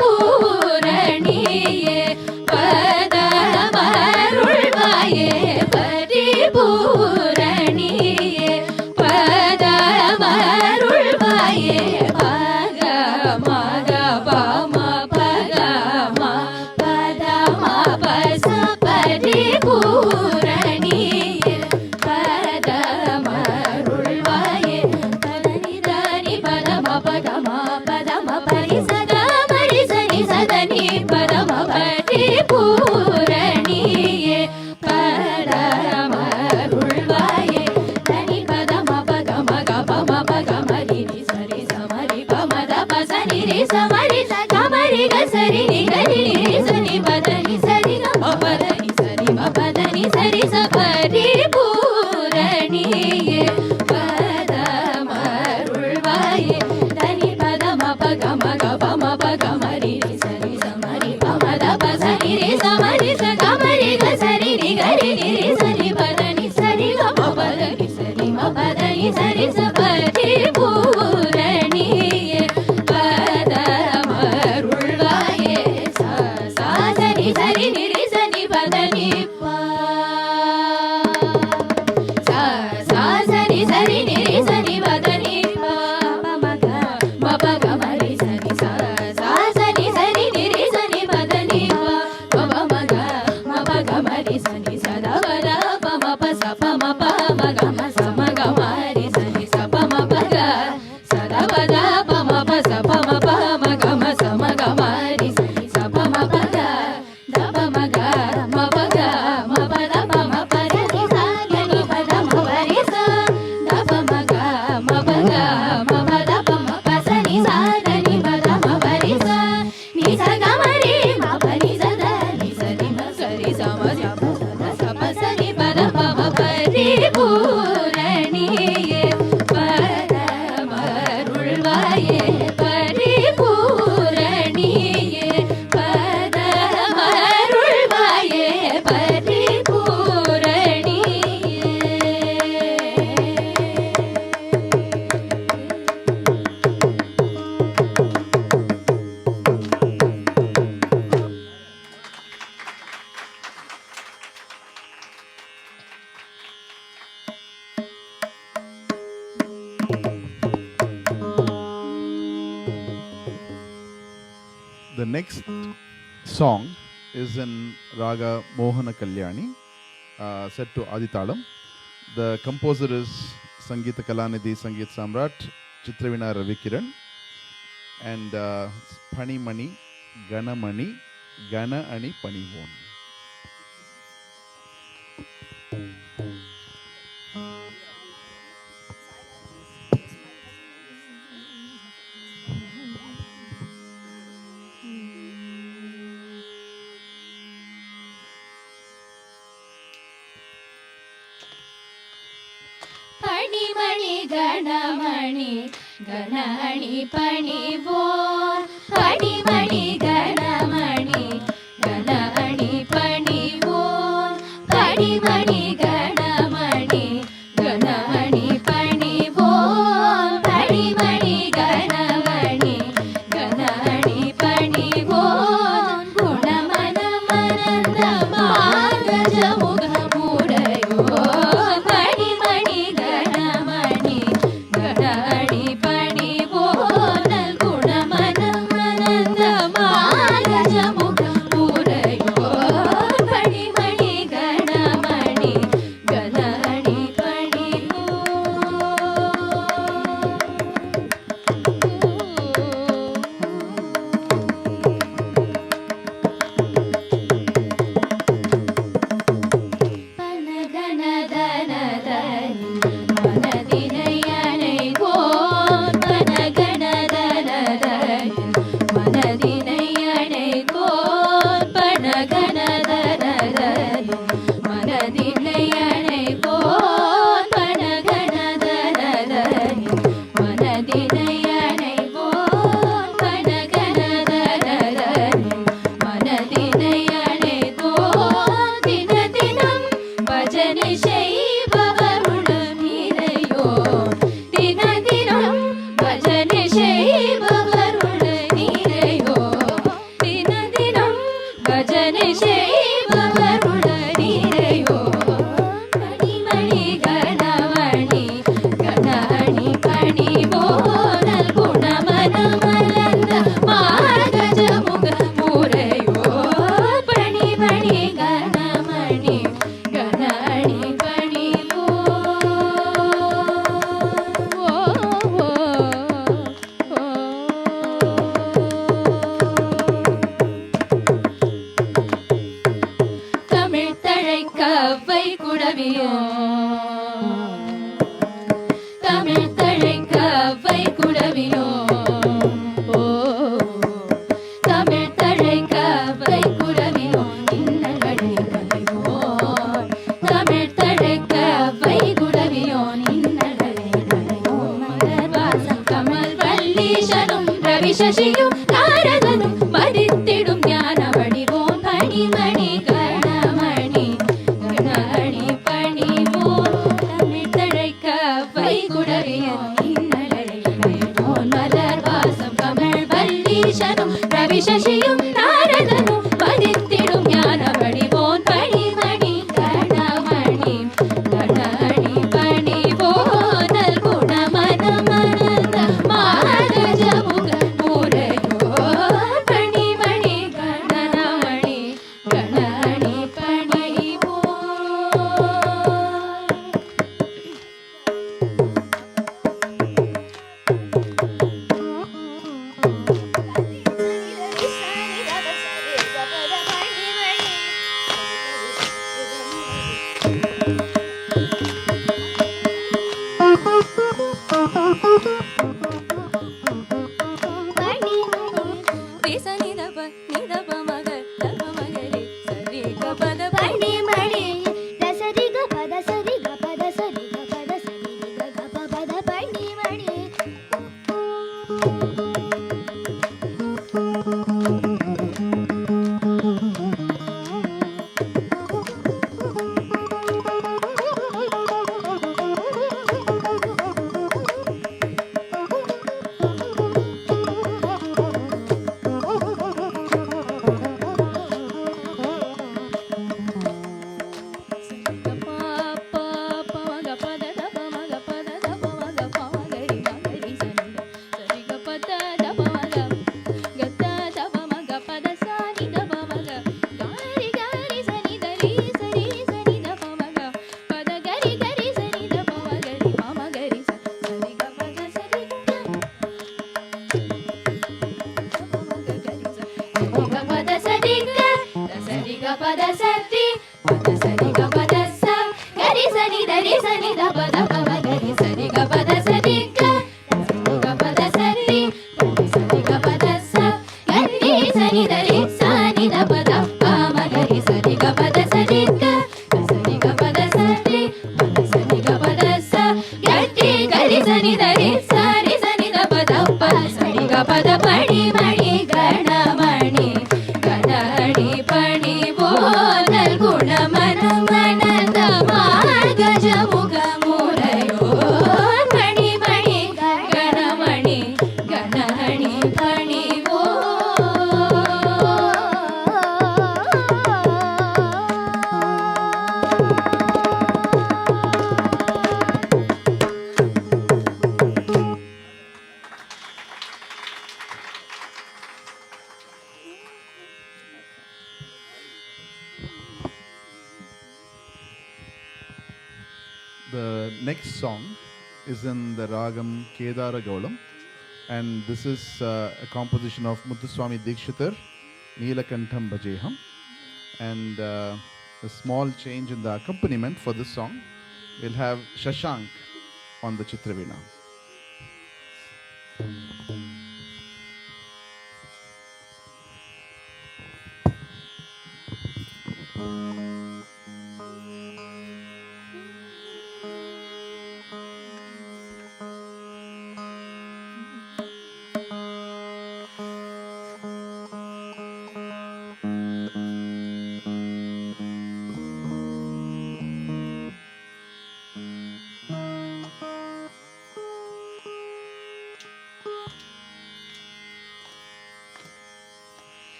Puraniye Padamarulvaye Puraniye Padamarulvaye Pagamaga Pama Pagama Padama Pasa Paripuraniye Padamarulvaye Padanidani Padama Padama Padama Parisada Marisani Sadani Padama Paripuraniye Padamarulvaye Dani Padama Pagama Gapama Pagama Dini Sari Samari Pamada Pasani Samari Sakamari Gasari Nigari Sani Padani Sari Padani Sari Padani Sari Sapari Puraniye Padamarulvaye Dani Padama Pagama Gapama Pagama Dini Sari Samari Pamada Pasani Samari Sakamari Gasari Nigari Sani Padani Sari Padani Sari Padani Sari Sapari Puraniye Padamarulvaye Sa Sani Sari Sani Padani Pa Sa Sani Sari Sani Padani Pa Maga Mapaga Mari Sani Sa Sani Sari Sani Padani Pa Maga Mapaga Mari Sani Sada Vada Pama Pasa Pama Pama Gama Sama Gamari Sani Sa Pama Paga Sada Vada Pama Pasa Pama Pama Gama Sama Gamari Sani Sa Pama Paga Dapa Maga Mapaga Mapada Pama Parani Sa Yani Pada Mavarisa Dapa Maga Mapaga Mapada Pama Pasani Sa Dani Pada Mavarisa Nisa Gamari Mapani Sada Nisa Dima Sari Sama Japa Sada Sapa Sani Pada Pama Paripuraniye Padamarulvaye Paripuraniye Padamarulvaye The next song is in Raga Mohana Kalyani, set to Aditalam. The composer is Sangeeta Kalanidhi, Sangeet Samrat, Chitravina Ravikiran, and Pani Mani, Gana Mani, Gana Ani Pani Von. Pani Mani Gana Mani Gana Ani Pani Von Pani Mani Gana Mani Gana Ani Pani Von Pani Mani Gana Mani Gana Ani Pani Von Pani Mani Gana Mani Gana Ani Pani Von Guna Mana Mananda Magaja Muga Mudayo Pani Mani Gana Mani Gana Ani Pani Von Guna Mana Mananda சாதனை செய்பவர் உடனீரையோ மணிமணி கணமணி கணாணி பணிவோனல் குணமனமலர்ந்த மார்கஜமுக முறையோ பணிமணி கணமணி கணாணி பணிவோ தமிழ் தழைக்கவை குடவியோ தமிழ் தழைக்கவை குடவியோ தமிழ் தழைக்கவை குடவியோ இன்னல்களை களைவோ தமிழ் தழைக்கவை குடவியோ இன்னல்களை களைவோ மலர்வாசம் கமல் வல்லீஷனும் ரவி சசியும் நாரதனும் மதித்திடும் ஞான வடிவோம் பணிமணி கணமணி கணாணி பணிவோம் தமிழ் தழைக்கவை குடவியோ இன்னல்களை களைவோம் மலர்வாசம் கமல் வல்லீஷனும் ரவி சசியும் நாரதனும் மதித்திடும் ஞான வடிவோம் பணிமணி கணமணி கணாணி பணிவோம் நல் குணமனமனந்த மார்கஜமுக முறையோ பணிமணி கணமணி கணாணி பணிவோம் பத பணி மணி கணமணி கணடி பணி போனல் குணமனமனந்த மார்கஜமுக முறையோ மணி மணி கணமணி கணடி பணிவோ The next song is in the ragam Kedara Gaulam, and this is a composition of Muthuswami Dikshitar, Neelakantham Bajeham, and a small change in the accompaniment for this song. We'll have Shashank on the Chitravina.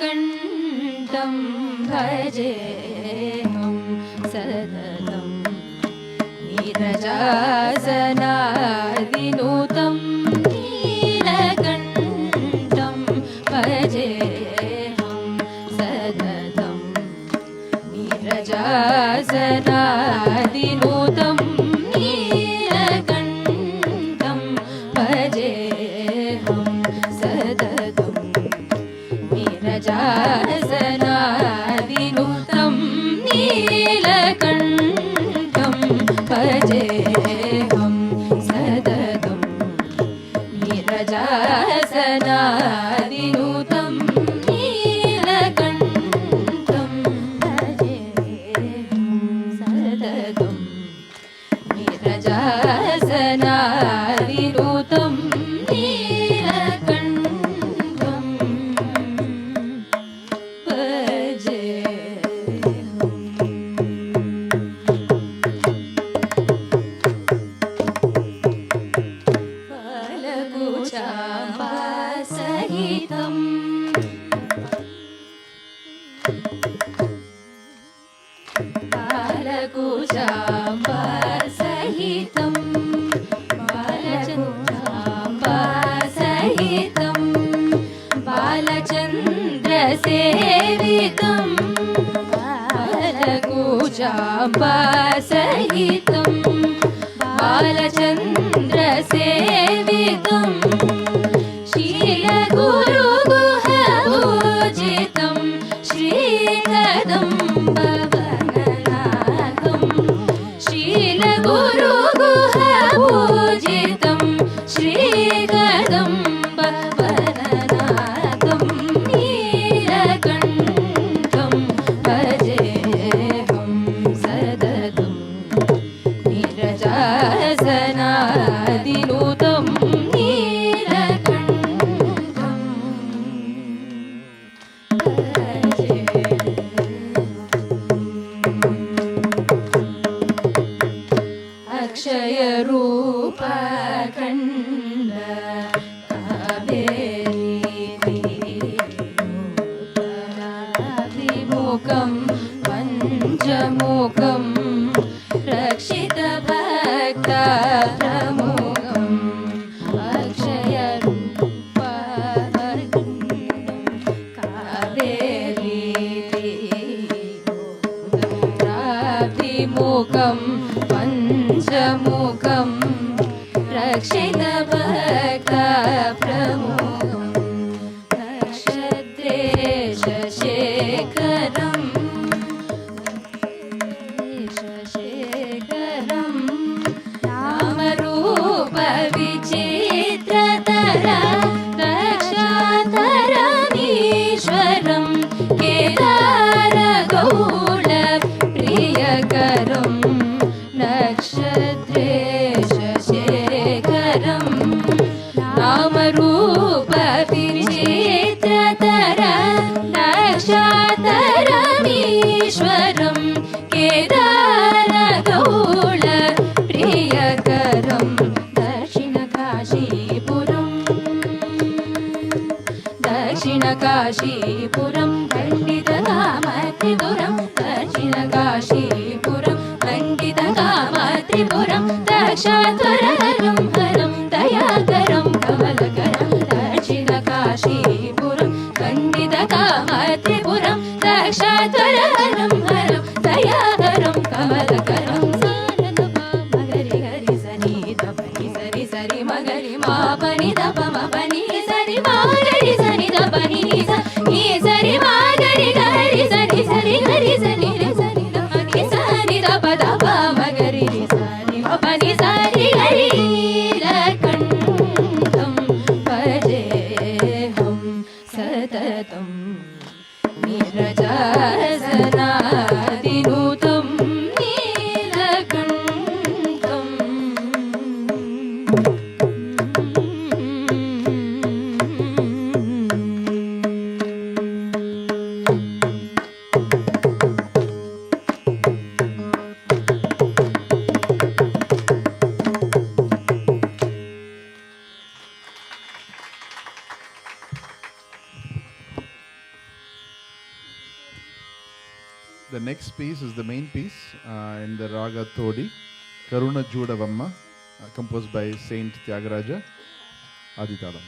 नीलकण्ठं भजेऽहं सततं नीरजासनादिनुतं नीलकण्ठं भजेऽहं सततं नीरजासनादिनुतं नीलकण्ठं भजेऽहं सततं नीरजासनादिनुतं नीलकण्ठं भजेऽहं सततं नीरजासनादिनुतं नीलकण्ठं भजेऽहं सततं नीरजासनादिनुतं नीलकण्ठं बालकुचाम्बासहितं बालकुचाम्बासहितं बालकुचाम्बासहितं बालचन्द्रसेवितं बालकुचाम्बासहितं बालचन्द्रसेवितं शीलगुरुगुहपूजितं श्रीकदम्बवननाथं शीलगुरुगुहपूजितं श्रीकदम्बवननाथं नीलकण्ठं भजेऽहं सततं नीरजासनादिनुतं नीलकण्ठं अक्षयरूपखण्ड कावेरीमुखं पञ्चमुखं रक्षितभक्तप्रमुखम् कावेरीमुखं पञ्चमुखं रक्षितभक्तप्रमुखं नक्षत्रेशेखरं नामरूपविचित्रतर रक्षातरमीश्वरं केदारगौळप्रियकरं नक्षत्रेशेखरं नामरूपविचित्रतर रक्षातरमीश्वरं केदारगौळप्रियकरं दक्षिणकाशीपुरं खण्डितकामत्रिपुरं दक्षिणकाशीपुरं खण्डितकामत्रिपुरं दक्षाध्वरहरं हरं दयाकरं कमलकरं दक्षिणकाशीपुरं खण्डितकामत्रिपुरं दक्षाध्वरहरं हरं दयाकरं कमलकरं मगरि हरि सनि दपनि सरि सरि मगरि मा पनि दप म पनि सरि मगरि सनि दपनि नि सरि मगरि गरि सनि सरि गरि सनि रे सनि दपनि सनि दप दप मगरि रि सनि म पनि सरि गरि नीलकण्ठं भजेऽहं सततं नीरजासनादिनुतं The next piece is the main piece in the raga Todi, Karuna Judavamma, composed by Saint Tyagaraja, Aditalam.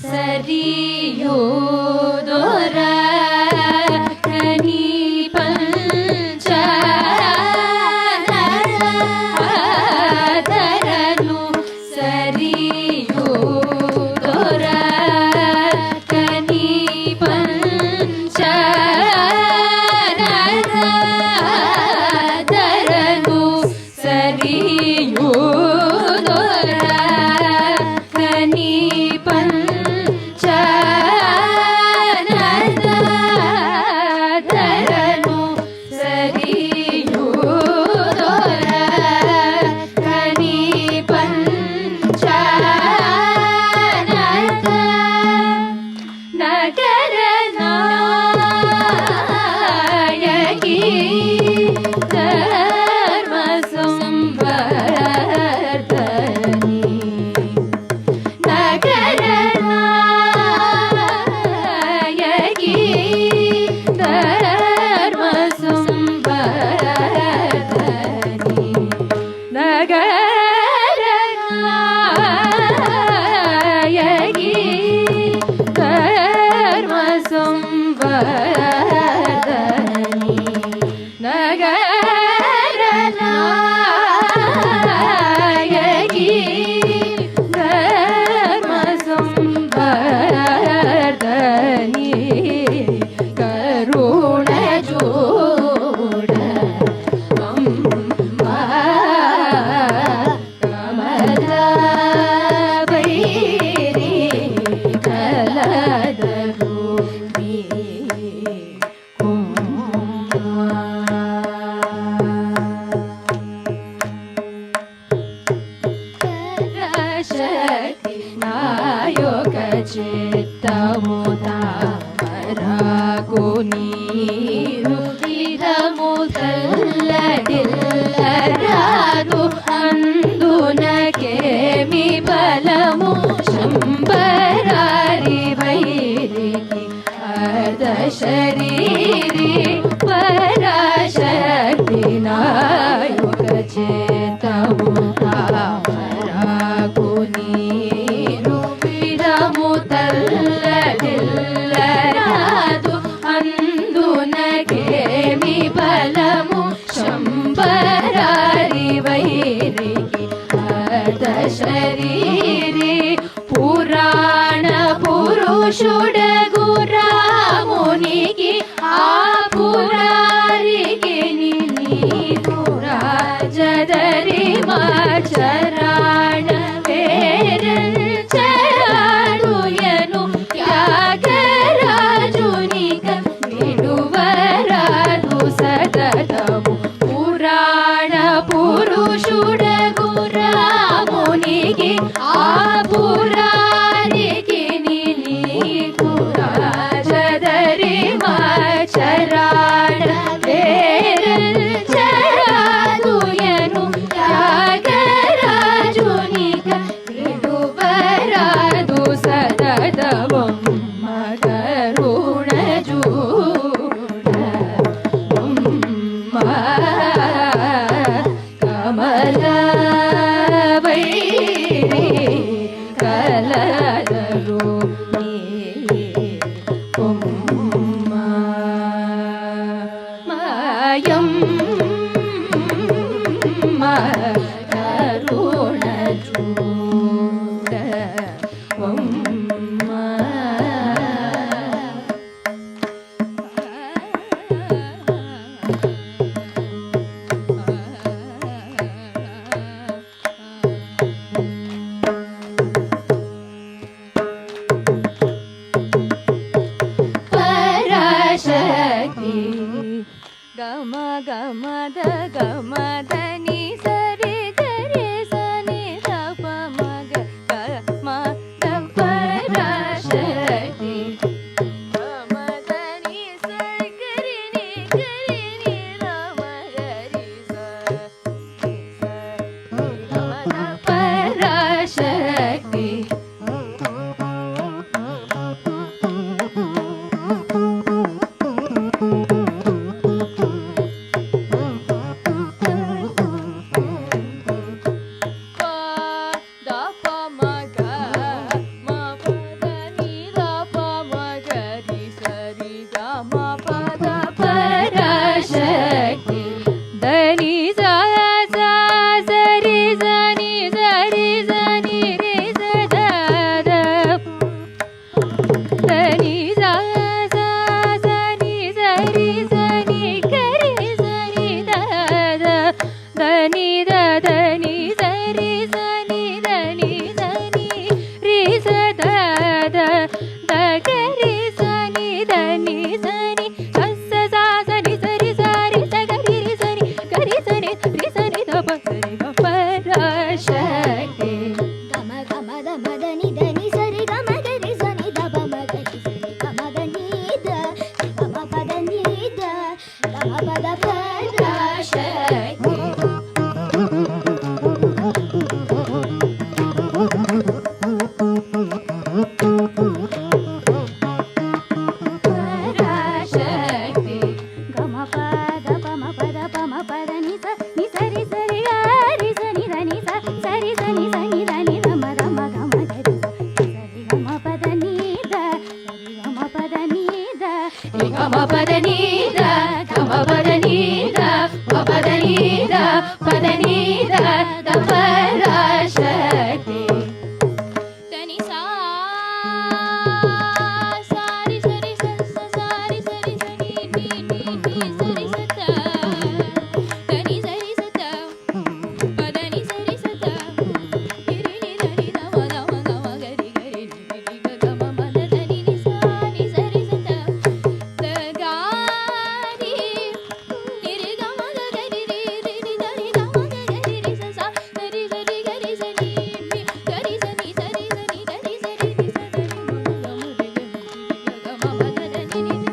ಸರಿಯೋ ದೊರ ಕನಿ ಪಂಚ ತರನು ಸರಿಯೋ ದೊರ ಕನಿ ಪಂಚ ತರನು ಸರಿಯೋ ದೊರ ಕನಿ ಪಂಚ ತರನು ಸರಿಯೋ ದೊರ ಕನಿ ಪಂಚ ನಗರ ನಾಯಕಿ ಧರ್ಮ ಸಂವರ್ಧನಿ ನಗರ ನಾಯಕಿ ಧರ್ಮ ಸಂವರ್ಧನಿ ನಗರ ನಾಯಕಿ ಧರ್ಮ ಸಂವರ್ಧನಿ ನಗರ ನಾಯಕಿ ಧರ್ಮ ಸಂವರ್ಧನಿ ಕರುಣ ಜೋಡ ಅಮ್ಮ ಕಮಲ ಬೈರಿ ಕಲದರು ಶಕ್ತಿ ನಾಯಕ ಚಿತ್ತಮುತಾಮರಾಗು ನೀರು విధముతల్లడిల్లరాదు అందునకేమి బలము శంబరారి వైరికి అర్ధ శరీరి పరాశక్తి నాయక చేతము తామరాగు నీరు విధముతల్లడిల్లరాదు అందునకేమి బలము శంబరారి వైరికి అర్ధ శరీరి పురాణ పురుషుడగు రామునికి ఆ పురారికి నీకు రాజదరి మాచరాణ పేరంచరాడుయను త్యాగరాజునిక విడువరాదు సతతము పురాణ పురుషుడగు రామునికి ఆ పురారికి నీకు రాజదరి మాచరాణ పేరంచరాడుయను త్యాగరాజునిక విడువరాదు సతతము కరుణ జూడ కమల వైరి కలದರು మాయం కరుణ జూడ పరాశక్తి గమ గమద గమదని సరి గరి సని తప మగ గమద పరాశక్తి గమదని సరి గరి ని రమ గరి స గమద Parashakti gama pada ni da gama pada ni da ma pada ni da da parashakti tani sa sari sari sa sari sari sari ni sari sata tani sari sata pada ni sari sata giri ni dani da ma gari gari ni ga gama pada tani ni sari sata da gari niri gama ga gari ri ni dani da ma gari ri sa sa gari gari gari sani mi gari sani sari sani gari sari ni sa dani gama ri gama pada tani ni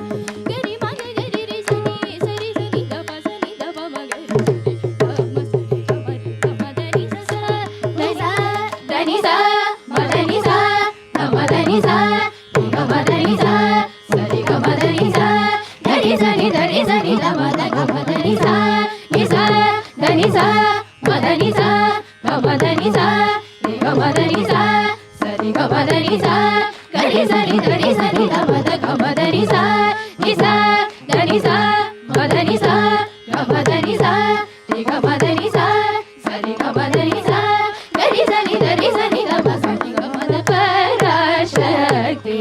gari ma gari ri sani sari sani da pa sani da pa ma gari sani gama sani gama ri gama dani sa sa dani sa ma dani sa gama dani sa ri gama dani sa sari gama dani sa gari sani da ma da gama dani sa ni sa dani sa ma dani sa gama dani sa ri gama dani sa sari gama dani sa gari sani da ma da gama dani sa ni sa dani sa ma dani sa gama dani sa ri gama dani sa sari gama dani sa gari sani da ma sani gama da parashakti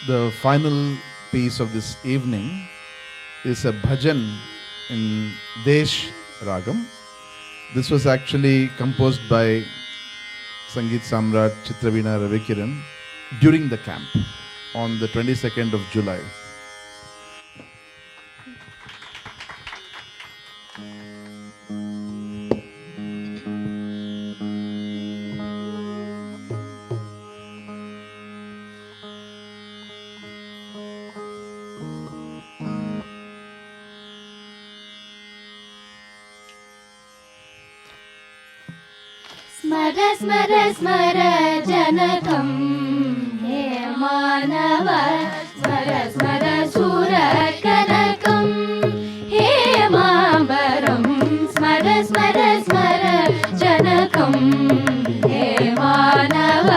The final piece of this evening is a bhajan in Desh Ragam. This was actually composed by Sangeet Samrat Chitravina Ravikiran during the camp on the 22nd of July. स्मर स्मर स्मर जनकं हे मानव स्मर स्मर सुरकनकं हे माम्बरं स्मर स्मर स्मर जनकं हे मानव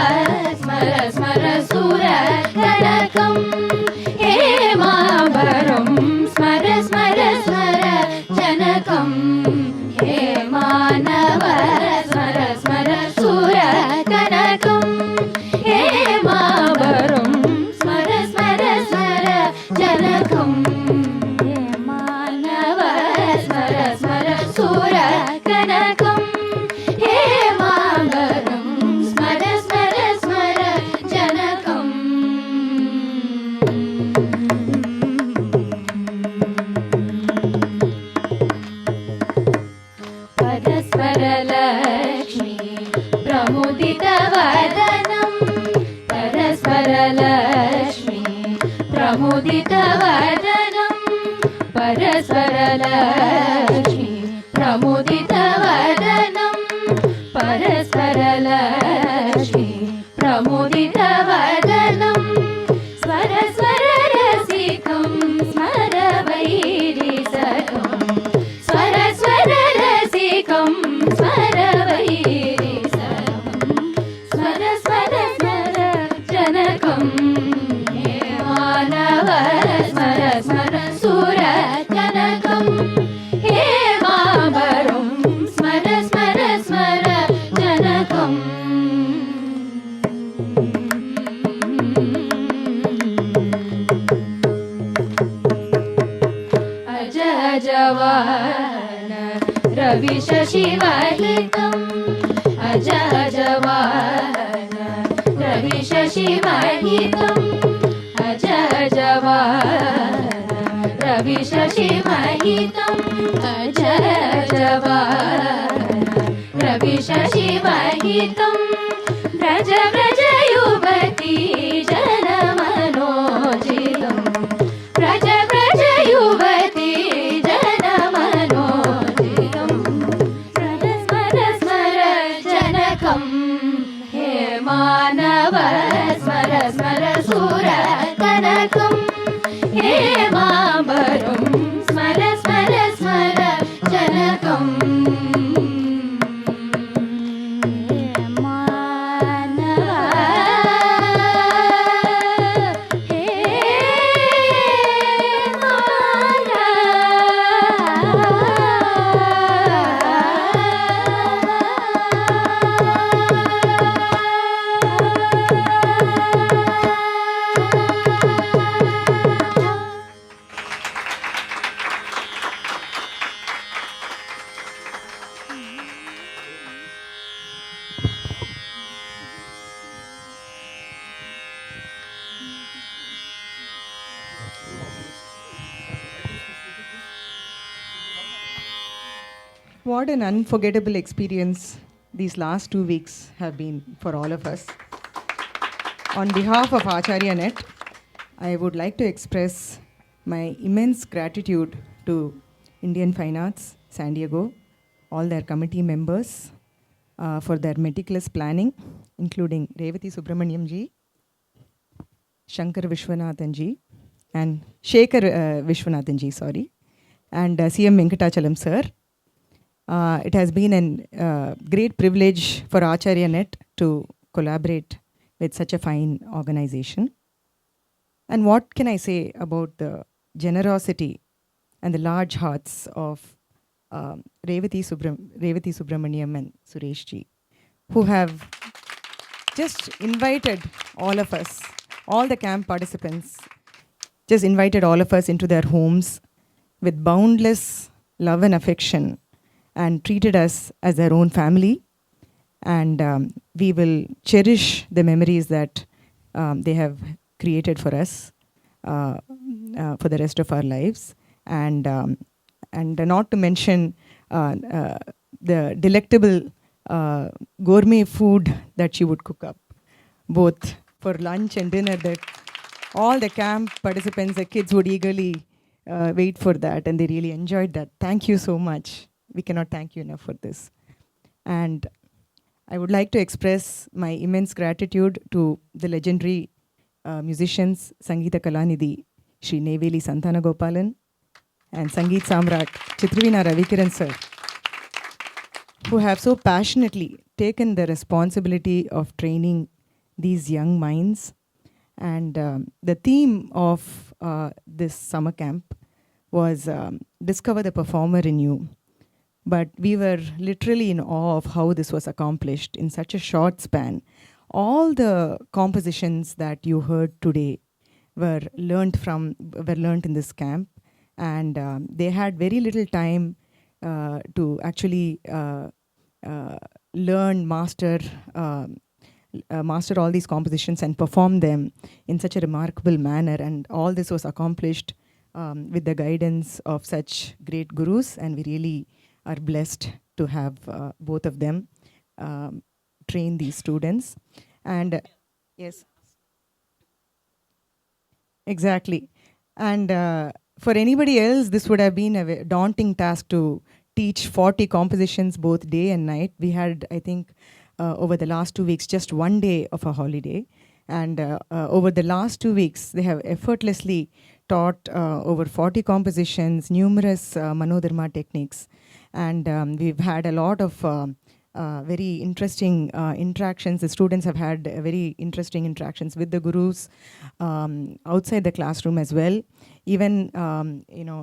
स्मर स्मर सुरकनकं हे माम्बरं स्मर स्मर स्मर जनकं हे मानव स्मर स्मर सुरकनकं हे माम्बरं स्मर स्मर स्मर परस्परलक्ष्मी प्रमुदितवदनं परस्परलक्ष्मी प्रमुदितवदनं स्वर स्वर रसिकं स्मर वैरिसकं स्वर स्वर रसिकं स्मर वैरिसकं स्वर स्वर स्मर जनकं हे मानव स्मर स्मर सुर जनकं हे मामरुं स्मर स्मर स्मर जनकम् अज अजवान रवि शशिवहितम् अज अजवान रवि शशिवहितम् अज अजवान रवि शशिवहितम् अज अजवान रवि शशिवहितं व्रज व्रज युवती जनमनोजितं व्रज व्रज युवती जनमनोजितं स्मर स्मर स्मर जनकं हे मानव स्मर स्मर सुर कनकं हे मामरुं स्मर स्मर स्मर जनकम् What an unforgettable experience these last 2 weeks have been for all of us. On behalf of Acharyanet, I would like to express my immense gratitude to Indian Fine Arts, San Diego, all their committee members for their meticulous planning, including Revati Subramaniam ji, Shankar Vishwanathan ji, and Shekhar Vishwanathan ji, sorry, and CM Venkatachalam sir. It has been a great privilege for Acharyanet to collaborate with such a fine organization. And what can I say about the generosity and the large hearts of Revati Subramaniam and Suresh ji, who have just invited all of us, all the camp participants, just invited all of us into their homes with boundless love and affection, and treated us as their own family. And we will cherish the memories that they have created for us for the rest of our lives. And not to mention the delectable gourmet food that she would cook up, both for lunch and dinner, that all the camp participants, the kids would eagerly wait for that, and they really enjoyed that. Thank you so much. We cannot thank you enough for this. And I would like to express my immense gratitude to the legendary musicians, Sangeeta Kalanidhi, Shri Neveli Santana Gopalan, and Sangeet Samrat, Chitrivina Ravikiran sir, who have so passionately taken the responsibility of training these young minds. And the theme of this summer camp was Discover the Performer in You. But we were literally in awe of how this was accomplished in such a short span. All the compositions that you heard today were learnt in this camp, and they had very little time to actually learn, master all these compositions and perform them in such a remarkable manner. And all this was accomplished with the guidance of such great gurus, and we really are blessed to have both of them train these students. And yes, exactly. And for anybody else, this would have been a daunting task to teach 40 compositions both day and night. We had, I think, over the last 2 weeks, just one day of a holiday. And over the last 2 weeks, they have effortlessly taught over 40 compositions, numerous Manodharma techniques. And we've had a lot of very interesting interactions. The students have had very interesting interactions with the gurus outside the classroom as well. Even,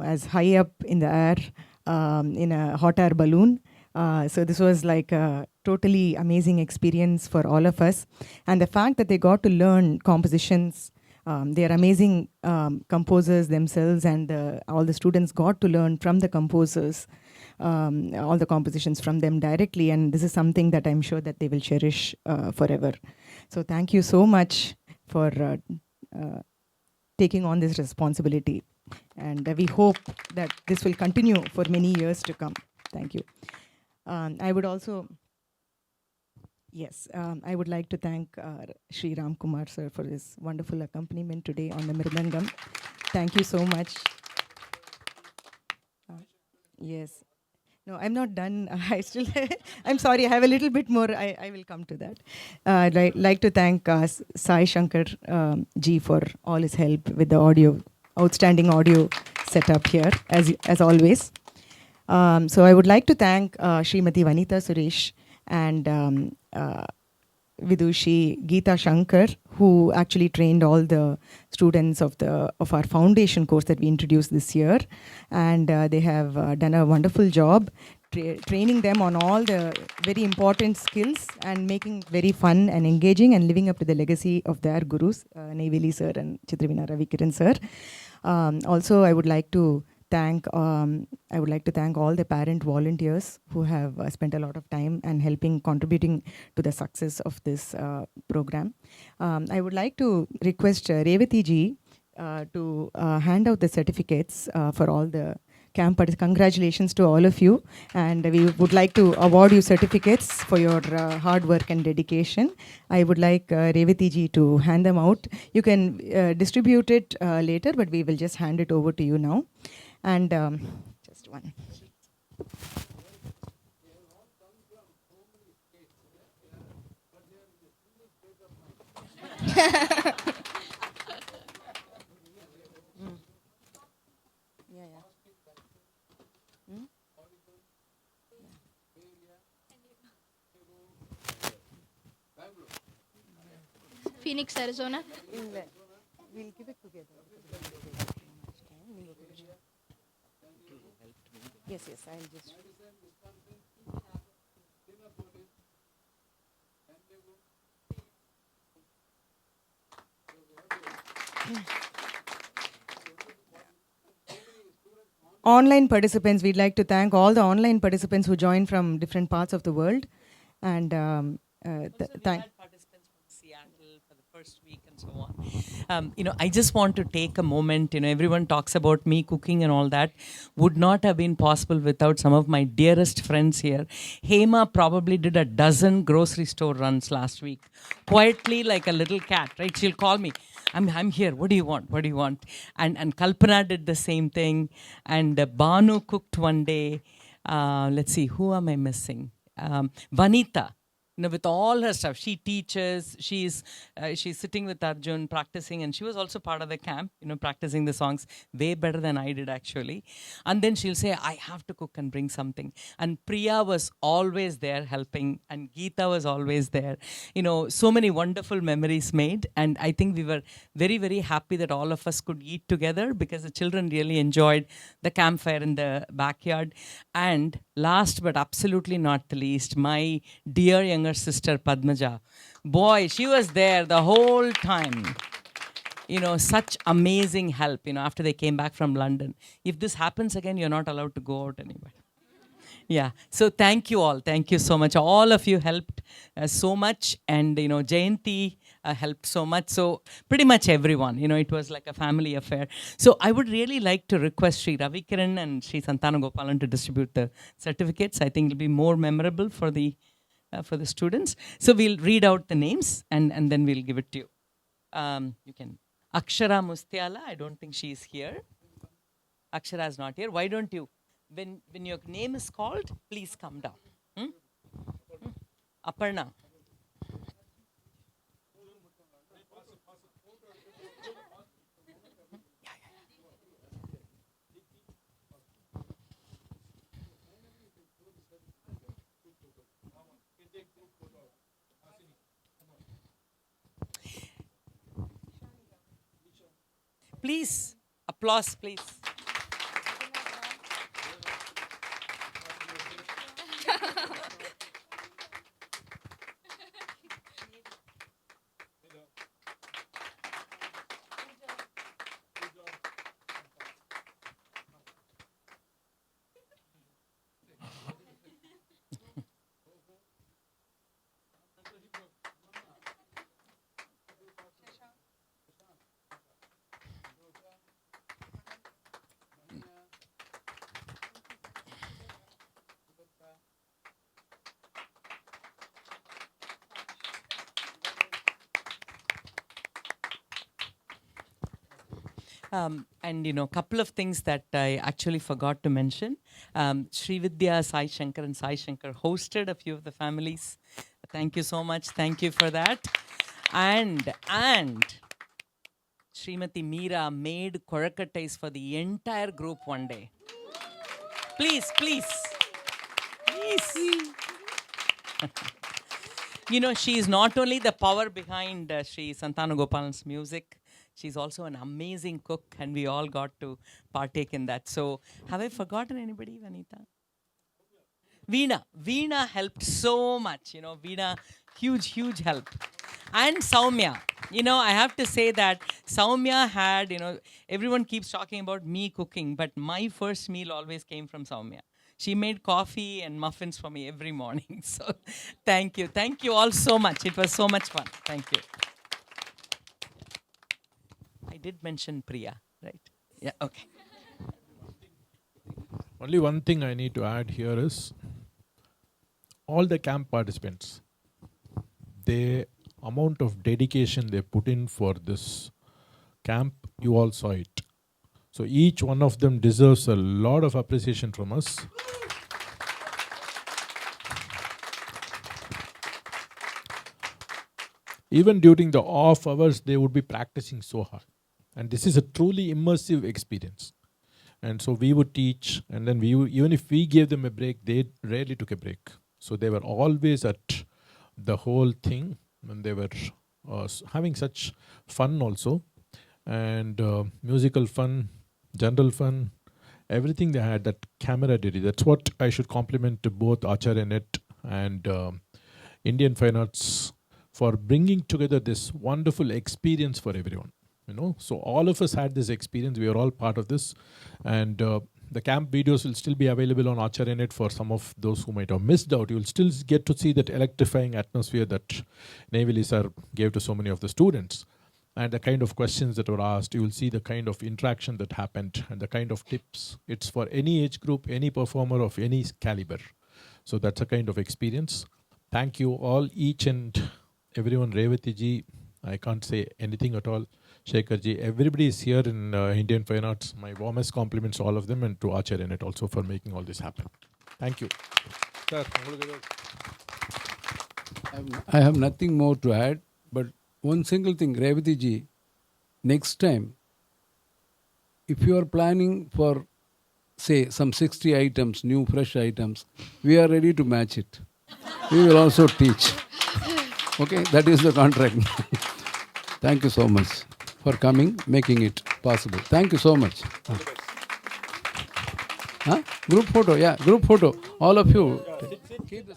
as high up in the air in a hot air balloon. So this was like a totally amazing experience for all of us. And the fact that they got to learn compositions, they are amazing composers themselves, and all the students got to learn from the composers, all the compositions from them directly. And this is something that I'm sure that they will cherish forever. So thank you so much for taking on this responsibility. And we hope that this will continue for many years to come. Thank you. I would also, I would like to thank Sri Ram Kumar sir for his wonderful accompaniment today on the Mridangam. Thank you so much. Yes. No, I'm not done. I still, I'm sorry, I have a little bit more. I will come to that. I'd like to thank Sai Shankar ji for all his help with the audio, outstanding audio setup here, as always. So I would like to thank Srimati Vanita Suresh and Vidushi Geeta Shankar, who actually trained all the students of our foundation course that we introduced this year. And they have done a wonderful job training them on all the very important skills and making very fun and engaging and living up to the legacy of their gurus, Neyveli sir and Chitrivina Ravikiran sir. Also, I would like to thank all the parent volunteers who have spent a lot of time and contributing to the success of this program. I would like to request Revati ji to hand out the certificates for all the camp participants. Congratulations to all of you, and we would like to award you certificates for your hard work and dedication. I would like Revati ji to hand them out. You can distribute it later, but we will just hand it over to you now. And just one. Phoenix, Arizona. We'll give it together. Yes, I'll just. Online participants, we'd like to thank all the online participants who joined from different parts of the world. And thank participants from Seattle for the first week and so on. I just want to take a moment. Everyone talks about me cooking and all that. Would not have been possible without some of my dearest friends here. Hema probably did a dozen grocery store runs last week, quietly like a little cat, right? She'll call me. I'm here. What do you want? What do you want? And Kalpana did the same thing. And Banu cooked one day. Let's see, who am I missing? Vanita. With all her stuff, she teaches. She's sitting with Arjun practicing, and she was also part of the camp. Practicing the songs way better than I did actually. And then she'll say, "I have to cook and bring something." And Priya was always there helping, and Geeta was always there. So many wonderful memories made, and I think we were very, very happy that all of us could eat together because the children really enjoyed the campfire in the backyard. And last but absolutely not the least, my dear younger sister Padmaja. Boy, she was there the whole time. Such amazing help, after they came back from London. If this happens again, you're not allowed to go out anywhere. Yeah. So thank you all. Thank you so much. All of you helped so much. And, Jayanti helped so much. So pretty much everyone, it was like a family affair. So I would really like to request Sri Ravikiran and Sri Santana Gopalan to distribute the certificates. I think it'll be more memorable for the students. So we'll read out the names and then we'll give it to you. You can. Akshara Mustiala, I don't think she's here. Akshara is not here. Why don't you, when your name is called, please come down. Hmm? Aparna. Please, applause, please. And couple of things that I actually forgot to mention. Sri Vidya, Sai Shankar and Sai Shankar hosted a few of the families. Thank you so much. Thank you for that. And Srimati Meera made korakattais for the entire group one day. Please. She is not only the power behind Sri Santanagopalan's music, she's also an amazing cook, and we all got to partake in that. So, have I forgotten anybody, Vanita? Veena helped so much. Veena, huge help. And Soumya. I have to say that Soumya had, everyone keeps talking about me cooking, but my first meal always came from Soumya. She made coffee and muffins for me every morning. So thank you. Thank you all so much. It was so much fun. Thank you. I did mention Priya, right? Yeah, okay. Only one thing I need to add here is all the camp participants, the amount of dedication they put in for this camp, you all saw it. So each one of them deserves a lot of appreciation from us. Even during the off hours, they would be practicing so hard. And this is a truly immersive experience. And so we would teach, and then even if we gave them a break, they rarely took a break. So they were always at the whole thing, and they were having such fun also. And musical fun, general fun, everything they had, that camaraderie. That's what I should compliment to both Acharyanet and Indian Fine Arts for bringing together this wonderful experience for everyone. So all of us had this experience. We are all part of this, and the camp videos will still be available on Acharyanet for some of those who might have missed out. You will still get to see that electrifying atmosphere that Neyveli sir gave to so many of the students, and the kind of questions that were asked. You will see the kind of interaction that happened and the kind of tips. It's for any age group, any performer of any caliber. So that's a kind of experience. Thank you all, each and everyone. Revati ji, I can't say anything at all. Shekhar ji, everybody is here in Indian Fine Arts. My warmest compliments to all of them, and to Acharyanet also for making all this happen. Thank you. Sir, I have nothing more to add, but one single thing, Revati ji, next time, if you are planning for, say, some 60 items, new fresh items, we are ready to match it. We will also teach. Okay, that is the contract. Thank you so much for coming, making it possible. Thank you so much. Group photo, yeah, group photo. All of you. Keep the